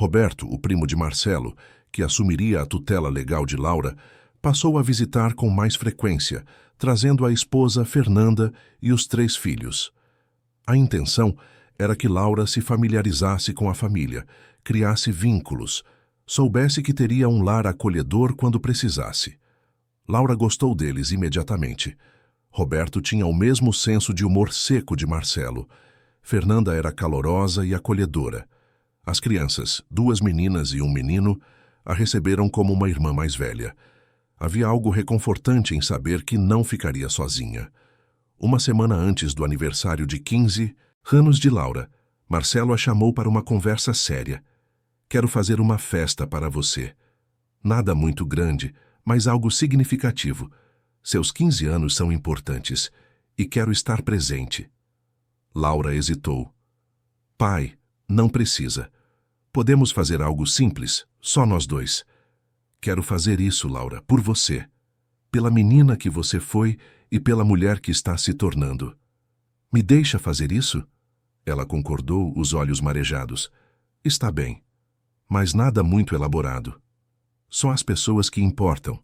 Roberto, o primo de Marcelo, que assumiria a tutela legal de Laura, passou a visitar com mais frequência, trazendo a esposa Fernanda e os 3 filhos. A intenção era que Laura se familiarizasse com a família, criasse vínculos, soubesse que teria um lar acolhedor quando precisasse. Laura gostou deles imediatamente. Roberto tinha o mesmo senso de humor seco de Marcelo. Fernanda era calorosa e acolhedora. As crianças, 2 meninas e um menino, a receberam como uma irmã mais velha. Havia algo reconfortante em saber que não ficaria sozinha. Uma semana antes do aniversário de 15 anos de Laura, Marcelo a chamou para uma conversa séria. Quero fazer uma festa para você. Nada muito grande, mas algo significativo. Seus 15 anos são importantes e quero estar presente. Laura hesitou. Pai, não precisa. Podemos fazer algo simples, só nós 2. Quero fazer isso, Laura, por você. Pela menina que você foi e pela mulher que está se tornando. Me deixa fazer isso? Ela concordou, os olhos marejados. Está bem. Mas nada muito elaborado. Só as pessoas que importam.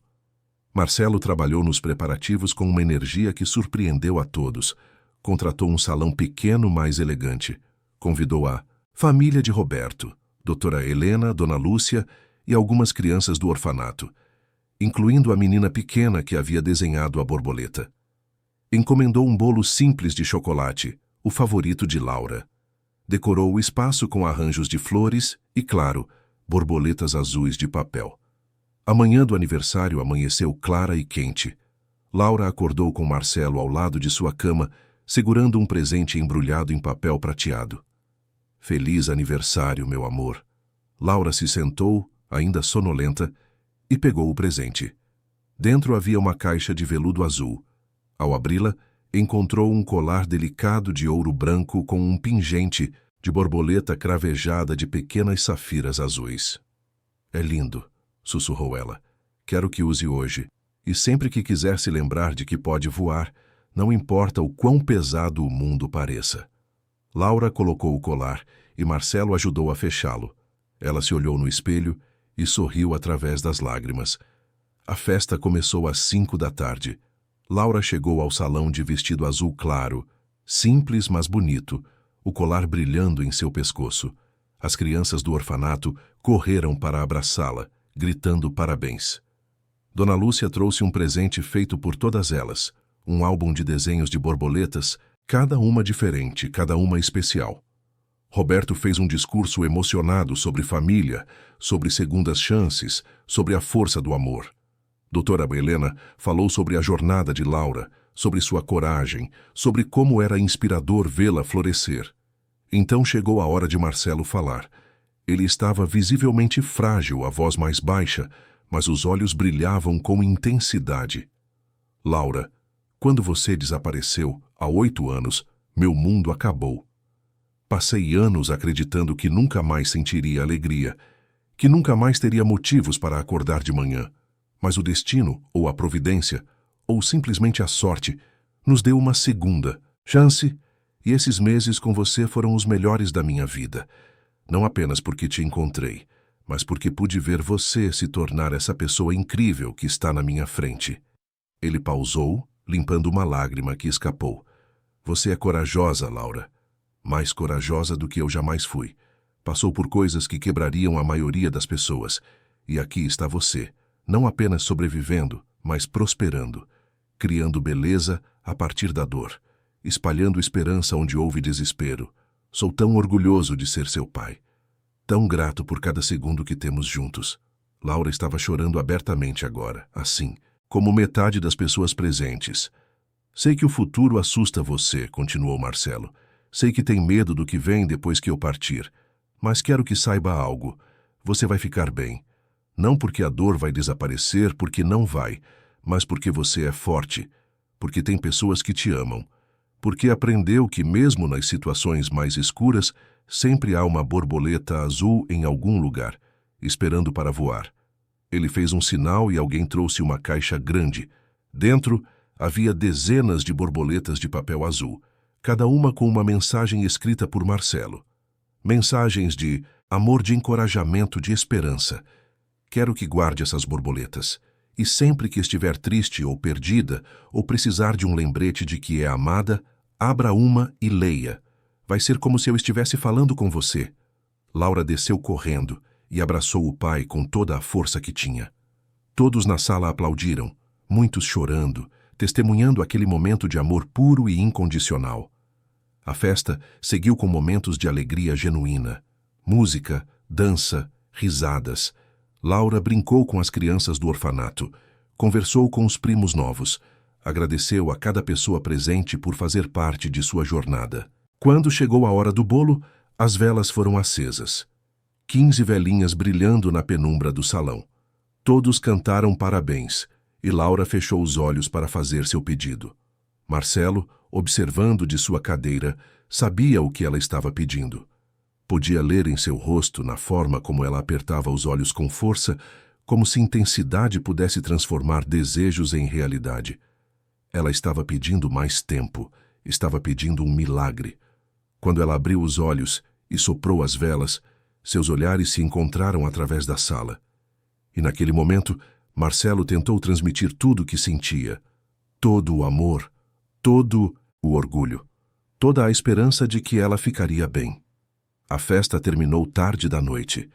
Marcelo trabalhou nos preparativos com uma energia que surpreendeu a todos. Contratou um salão pequeno, mais elegante. Convidou a família de Roberto, doutora Helena, dona Lúcia e algumas crianças do orfanato, incluindo a menina pequena que havia desenhado a borboleta. Encomendou um bolo simples de chocolate, o favorito de Laura. Decorou o espaço com arranjos de flores e, claro, borboletas azuis de papel. A manhã do aniversário amanheceu clara e quente. Laura acordou com Marcelo ao lado de sua cama, segurando um presente embrulhado em papel prateado. Feliz aniversário, meu amor. Laura se sentou, ainda sonolenta, e pegou o presente. Dentro havia uma caixa de veludo azul. Ao abri-la, encontrou um colar delicado de ouro branco com um pingente de borboleta cravejada de pequenas safiras azuis. É lindo, sussurrou ela. Quero que use hoje. E sempre que quiser se lembrar de que pode voar, não importa o quão pesado o mundo pareça. Laura colocou o colar e Marcelo ajudou a fechá-lo. Ela se olhou no espelho e sorriu através das lágrimas. A festa começou às 5 da tarde. Laura chegou ao salão de vestido azul claro, simples mas bonito, o colar brilhando em seu pescoço. As crianças do orfanato correram para abraçá-la, gritando parabéns. Dona Lúcia trouxe um presente feito por todas elas, um álbum de desenhos de borboletas, cada uma diferente, cada uma especial. Roberto fez um discurso emocionado sobre família, sobre segundas chances, sobre a força do amor. Doutora Helena falou sobre a jornada de Laura, sobre sua coragem, sobre como era inspirador vê-la florescer. Então chegou a hora de Marcelo falar. Ele estava visivelmente frágil, a voz mais baixa, mas os olhos brilhavam com intensidade. Laura, quando você desapareceu, há 8 anos, meu mundo acabou. Passei anos acreditando que nunca mais sentiria alegria, que nunca mais teria motivos para acordar de manhã. Mas o destino, ou a providência, ou simplesmente a sorte, nos deu uma segunda chance, e esses meses com você foram os melhores da minha vida. Não apenas porque te encontrei, mas porque pude ver você se tornar essa pessoa incrível que está na minha frente. Ele pausou, limpando uma lágrima que escapou. Você é corajosa, Laura. Mais corajosa do que eu jamais fui. Passou por coisas que quebrariam a maioria das pessoas. E aqui está você, não apenas sobrevivendo, mas prosperando, criando beleza a partir da dor, espalhando esperança onde houve desespero. Sou tão orgulhoso de ser seu pai. Tão grato por cada segundo que temos juntos. Laura estava chorando abertamente agora, assim, como metade das pessoas presentes. Sei que o futuro assusta você, continuou Marcelo. Sei que tem medo do que vem depois que eu partir. Mas quero que saiba algo. Você vai ficar bem. Não porque a dor vai desaparecer, porque não vai, mas porque você é forte, porque tem pessoas que te amam, porque aprendeu que mesmo nas situações mais escuras, sempre há uma borboleta azul em algum lugar, esperando para voar. Ele fez um sinal e alguém trouxe uma caixa grande. Dentro havia dezenas de borboletas de papel azul, cada uma com uma mensagem escrita por Marcelo. mensagens de amor, de encorajamento, de esperança. Quero que guarde essas borboletas. E sempre que estiver triste ou perdida, ou precisar de um lembrete de que é amada, abra uma e leia. Vai ser como se eu estivesse falando com você. Laura desceu correndo e abraçou o pai com toda a força que tinha. Todos na sala aplaudiram, muitos chorando, testemunhando aquele momento de amor puro e incondicional. A festa seguiu com momentos de alegria genuína. Música, dança, risadas. Laura brincou com as crianças do orfanato, conversou com os primos novos, agradeceu a cada pessoa presente por fazer parte de sua jornada. Quando chegou a hora do bolo, as velas foram acesas. 15 velinhas brilhando na penumbra do salão. Todos cantaram parabéns, e Laura fechou os olhos para fazer seu pedido. Marcelo, observando de sua cadeira, sabia o que ela estava pedindo. Podia ler em seu rosto, na forma como ela apertava os olhos com força, como se intensidade pudesse transformar desejos em realidade. Ela estava pedindo mais tempo, estava pedindo um milagre. Quando ela abriu os olhos e soprou as velas, seus olhares se encontraram através da sala. E naquele momento, Marcelo tentou transmitir tudo o que sentia. Todo o amor, todo o orgulho, toda a esperança de que ela ficaria bem. A festa terminou tarde da noite.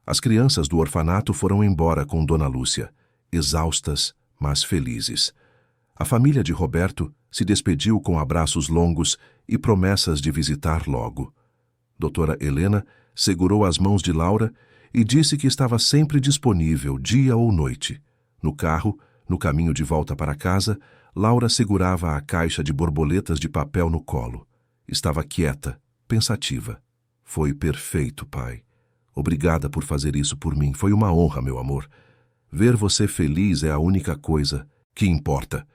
As crianças do orfanato foram embora com Dona Lúcia, exaustas, mas felizes. A família de Roberto se despediu com abraços longos e promessas de visitar logo. Doutora Helena segurou as mãos de Laura e disse que estava sempre disponível, dia ou noite. No carro, no caminho de volta para casa, Laura segurava a caixa de borboletas de papel no colo. Estava quieta, pensativa. Foi perfeito, pai. Obrigada por fazer isso por mim. Foi uma honra, meu amor. Ver você feliz é a única coisa que importa.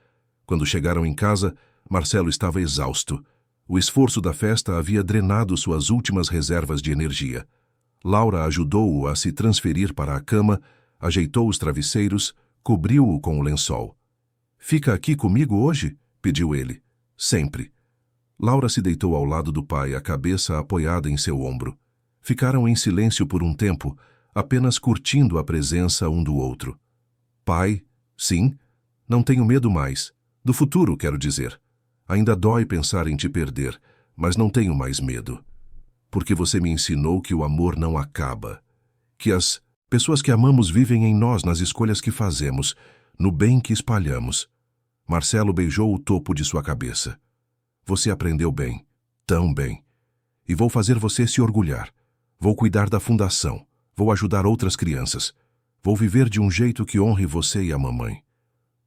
Quando chegaram em casa, Marcelo estava exausto. O esforço da festa havia drenado suas últimas reservas de energia. Laura ajudou-o a se transferir para a cama, ajeitou os travesseiros, cobriu-o com o lençol. "Fica aqui comigo hoje?" pediu ele. "Sempre." Laura se deitou ao lado do pai, a cabeça apoiada em seu ombro. Ficaram em silêncio por um tempo, apenas curtindo a presença um do outro. "Pai, sim, não tenho medo mais. Do futuro, quero dizer. Ainda dói pensar em te perder, mas não tenho mais medo. Porque você me ensinou que o amor não acaba. Que as pessoas que amamos vivem em nós nas escolhas que fazemos, no bem que espalhamos." Marcelo beijou o topo de sua cabeça. "Você aprendeu bem, tão bem. E vou fazer você se orgulhar. Vou cuidar da fundação. Vou ajudar outras crianças. Vou viver de um jeito que honre você e a mamãe.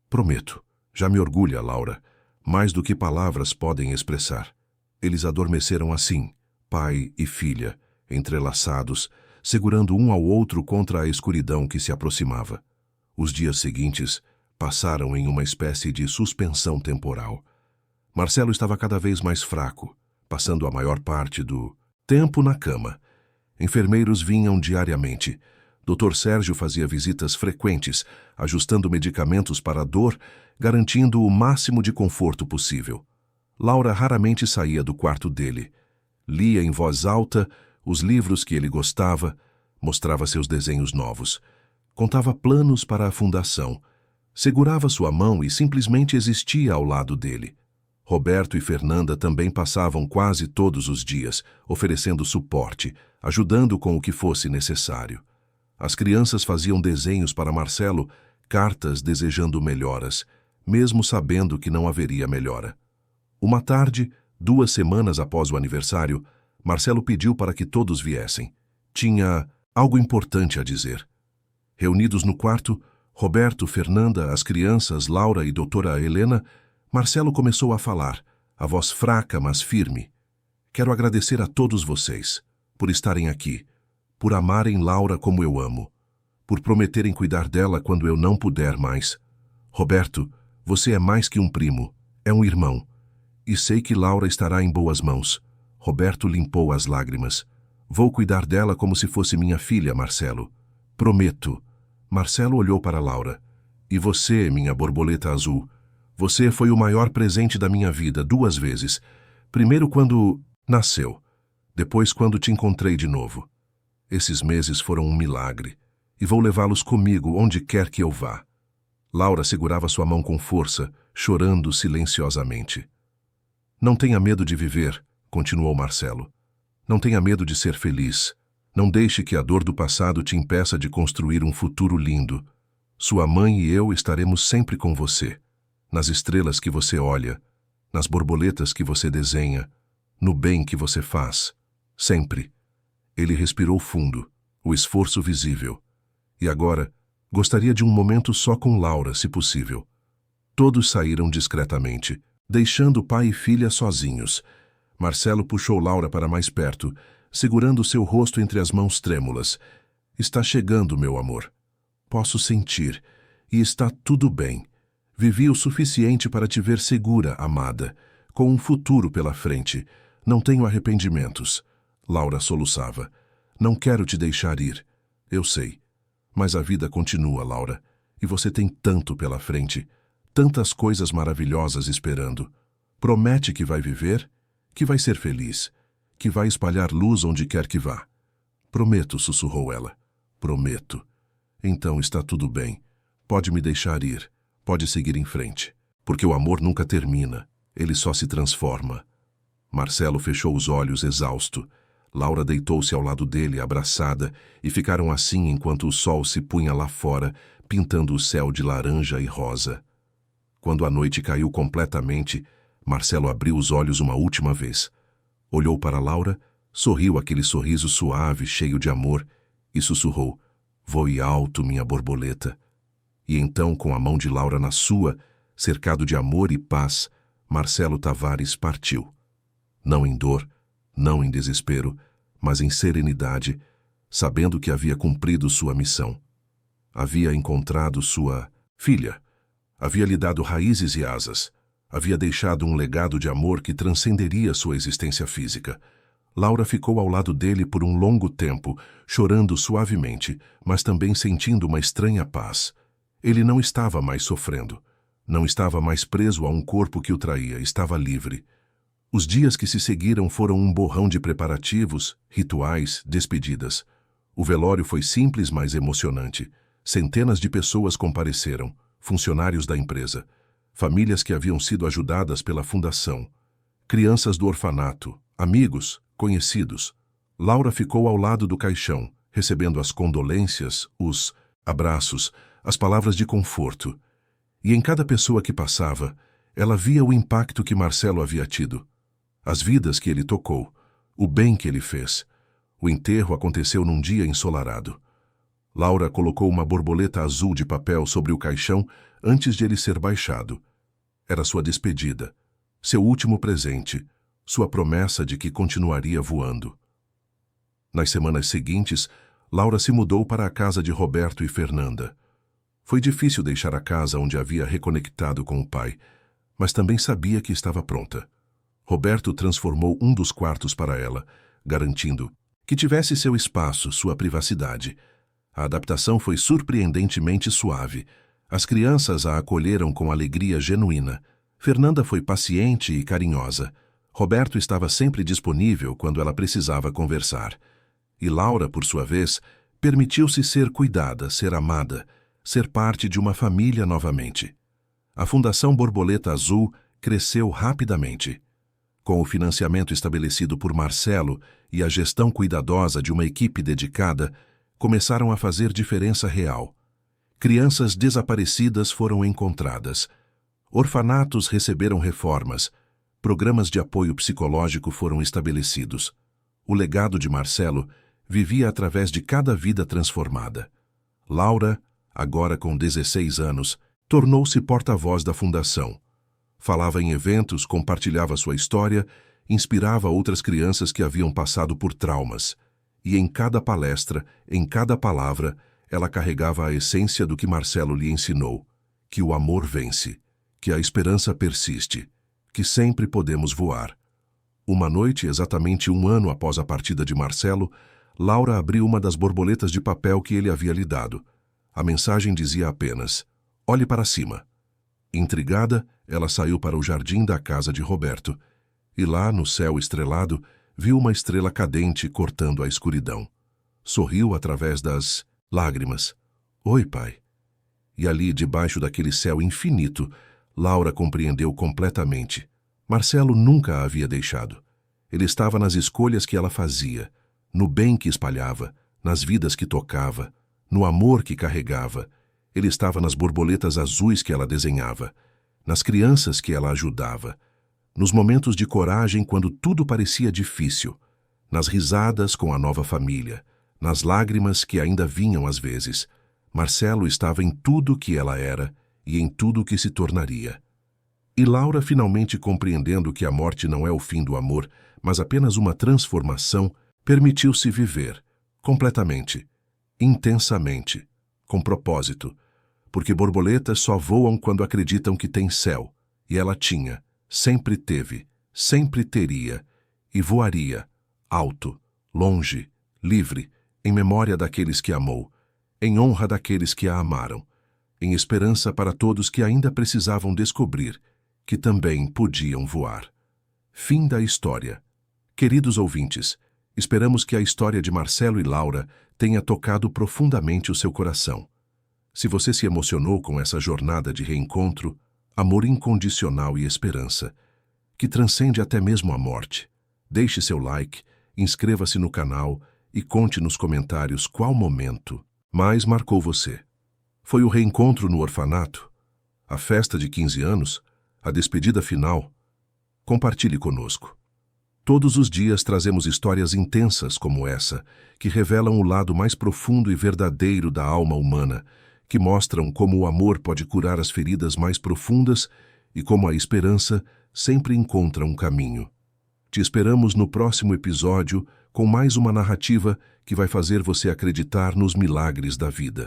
Prometo. Já me orgulha, Laura. Mais do que palavras podem expressar." Eles adormeceram assim, pai e filha, entrelaçados, segurando um ao outro contra a escuridão que se aproximava. Os dias seguintes passaram em uma espécie de suspensão temporal. Marcelo estava cada vez mais fraco, passando a maior parte do tempo na cama. Enfermeiros vinham diariamente. Dr. Sérgio fazia visitas frequentes, ajustando medicamentos para a dor, garantindo o máximo de conforto possível. Laura raramente saía do quarto dele. Lia em voz alta os livros que ele gostava, mostrava seus desenhos novos. Contava planos para a fundação. Segurava sua mão e simplesmente existia ao lado dele. Roberto e Fernanda também passavam quase todos os dias, oferecendo suporte, ajudando com o que fosse necessário. As crianças faziam desenhos para Marcelo, cartas desejando melhoras, mesmo sabendo que não haveria melhora. Uma tarde, 2 semanas após o aniversário, Marcelo pediu para que todos viessem. Tinha algo importante a dizer. Reunidos no quarto, Roberto, Fernanda, as crianças, Laura e doutora Helena, Marcelo começou a falar, a voz fraca, mas firme. "Quero agradecer a todos vocês, por estarem aqui, por amarem Laura como eu amo, por prometerem cuidar dela quando eu não puder mais. Roberto, você é mais que um primo, é um irmão. E sei que Laura estará em boas mãos." Roberto limpou as lágrimas. "Vou cuidar dela como se fosse minha filha, Marcelo. Prometo." Marcelo olhou para Laura. "E você, minha borboleta azul? Você foi o maior presente da minha vida 2 vezes. Primeiro quando nasceu. Depois, quando te encontrei de novo. Esses meses foram um milagre, e vou levá-los comigo onde quer que eu vá. Laura segurava sua mão com força, chorando silenciosamente. Não tenha medo de viver, continuou Marcelo. Não tenha medo de ser feliz. Não deixe que a dor do passado te impeça de construir um futuro lindo. Sua mãe e eu estaremos sempre com você, nas estrelas que você olha, nas borboletas que você desenha, no bem que você faz. Sempre. Ele respirou fundo, o esforço visível. E agora, gostaria de um momento só com Laura, se possível. Todos saíram discretamente, deixando pai e filha sozinhos. Marcelo puxou Laura para mais perto, segurando seu rosto entre as mãos trêmulas. Está chegando, meu amor. Posso sentir. E está tudo bem. Vivi o suficiente para te ver segura, amada, com um futuro pela frente. Não tenho arrependimentos. Laura soluçava. Não quero te deixar ir. Eu sei. Mas a vida continua, Laura. E você tem tanto pela frente. Tantas coisas maravilhosas esperando. Promete que vai viver, que vai ser feliz, que vai espalhar luz onde quer que vá. Prometo, sussurrou ela. Prometo. Então está tudo bem. Pode me deixar ir. Pode seguir em frente. Porque o amor nunca termina. Ele só se transforma. Marcelo fechou os olhos, exausto. Laura deitou-se ao lado dele, abraçada, e ficaram assim enquanto o sol se punha lá fora, pintando o céu de laranja e rosa. Quando a noite caiu completamente, Marcelo abriu os olhos uma última vez. Olhou para Laura, sorriu aquele sorriso suave, cheio de amor, e sussurrou: voe alto, minha borboleta. E então, com a mão de Laura na sua, cercado de amor e paz, Marcelo Tavares partiu. Não em dor, não em desespero, mas em serenidade, sabendo que havia cumprido sua missão. Havia encontrado sua filha. Havia lhe dado raízes e asas. Havia deixado um legado de amor que transcenderia sua existência física. Laura ficou ao lado dele por um longo tempo, chorando suavemente, mas também sentindo uma estranha paz. Ele não estava mais sofrendo. Não estava mais preso a um corpo que o traía, estava livre. Os dias que se seguiram foram um borrão de preparativos, rituais, despedidas. O velório foi simples, mas emocionante. Centenas de pessoas compareceram, funcionários da empresa, famílias que haviam sido ajudadas pela fundação, crianças do orfanato, amigos, conhecidos. Laura ficou ao lado do caixão, recebendo as condolências, os abraços, as palavras de conforto. E em cada pessoa que passava, ela via o impacto que Marcelo havia tido. As vidas que ele tocou, o bem que ele fez. O enterro aconteceu num dia ensolarado. Laura colocou uma borboleta azul de papel sobre o caixão antes de ele ser baixado. Era sua despedida, seu último presente, sua promessa de que continuaria voando. Nas semanas seguintes, Laura se mudou para a casa de Roberto e Fernanda. Foi difícil deixar a casa onde havia reconectado com o pai, mas também sabia que estava pronta. Roberto transformou um dos quartos para ela, garantindo que tivesse seu espaço, sua privacidade. A adaptação foi surpreendentemente suave. As crianças a acolheram com alegria genuína. Fernanda foi paciente e carinhosa. Roberto estava sempre disponível quando ela precisava conversar. E Laura, por sua vez, permitiu-se ser cuidada, ser amada, ser parte de uma família novamente. A Fundação Borboleta Azul cresceu rapidamente. Com o financiamento estabelecido por Marcelo e a gestão cuidadosa de uma equipe dedicada, começaram a fazer diferença real. Crianças desaparecidas foram encontradas. Orfanatos receberam reformas. Programas de apoio psicológico foram estabelecidos. O legado de Marcelo vivia através de cada vida transformada. Laura, agora com 16 anos, tornou-se porta-voz da fundação. Falava em eventos, compartilhava sua história, inspirava outras crianças que haviam passado por traumas. E em cada palestra, em cada palavra, ela carregava a essência do que Marcelo lhe ensinou, que o amor vence, que a esperança persiste, que sempre podemos voar. Uma noite, exatamente 1 ano após a partida de Marcelo, Laura abriu uma das borboletas de papel que ele havia lhe dado. A mensagem dizia apenas: olhe para cima. Intrigada, ela saiu para o jardim da casa de Roberto, e lá, no céu estrelado, viu uma estrela cadente cortando a escuridão. Sorriu através das lágrimas. Oi, pai. E ali, debaixo daquele céu infinito, Laura compreendeu completamente. Marcelo nunca a havia deixado. Ele estava nas escolhas que ela fazia, no bem que espalhava, nas vidas que tocava, no amor que carregava. Ele estava nas borboletas azuis que ela desenhava, nas crianças que ela ajudava, nos momentos de coragem quando tudo parecia difícil, nas risadas com a nova família, nas lágrimas que ainda vinham às vezes. Marcelo estava em tudo que ela era e em tudo que se tornaria. E Laura, finalmente compreendendo que a morte não é o fim do amor, mas apenas uma transformação, permitiu-se viver, completamente, intensamente, com propósito, porque borboletas só voam quando acreditam que têm céu, e ela tinha, sempre teve, sempre teria, e voaria, alto, longe, livre, em memória daqueles que amou, em honra daqueles que a amaram, em esperança para todos que ainda precisavam descobrir que também podiam voar. Fim da história. Queridos ouvintes, esperamos que a história de Marcelo e Laura tenha tocado profundamente o seu coração. Se você se emocionou com essa jornada de reencontro, amor incondicional e esperança, que transcende até mesmo a morte, deixe seu like, inscreva-se no canal e conte nos comentários qual momento mais marcou você. Foi o reencontro no orfanato? A festa de 15 anos? A despedida final? Compartilhe conosco. Todos os dias trazemos histórias intensas como essa, que revelam o lado mais profundo e verdadeiro da alma humana, que mostram como o amor pode curar as feridas mais profundas e como a esperança sempre encontra um caminho. Te esperamos no próximo episódio com mais uma narrativa que vai fazer você acreditar nos milagres da vida.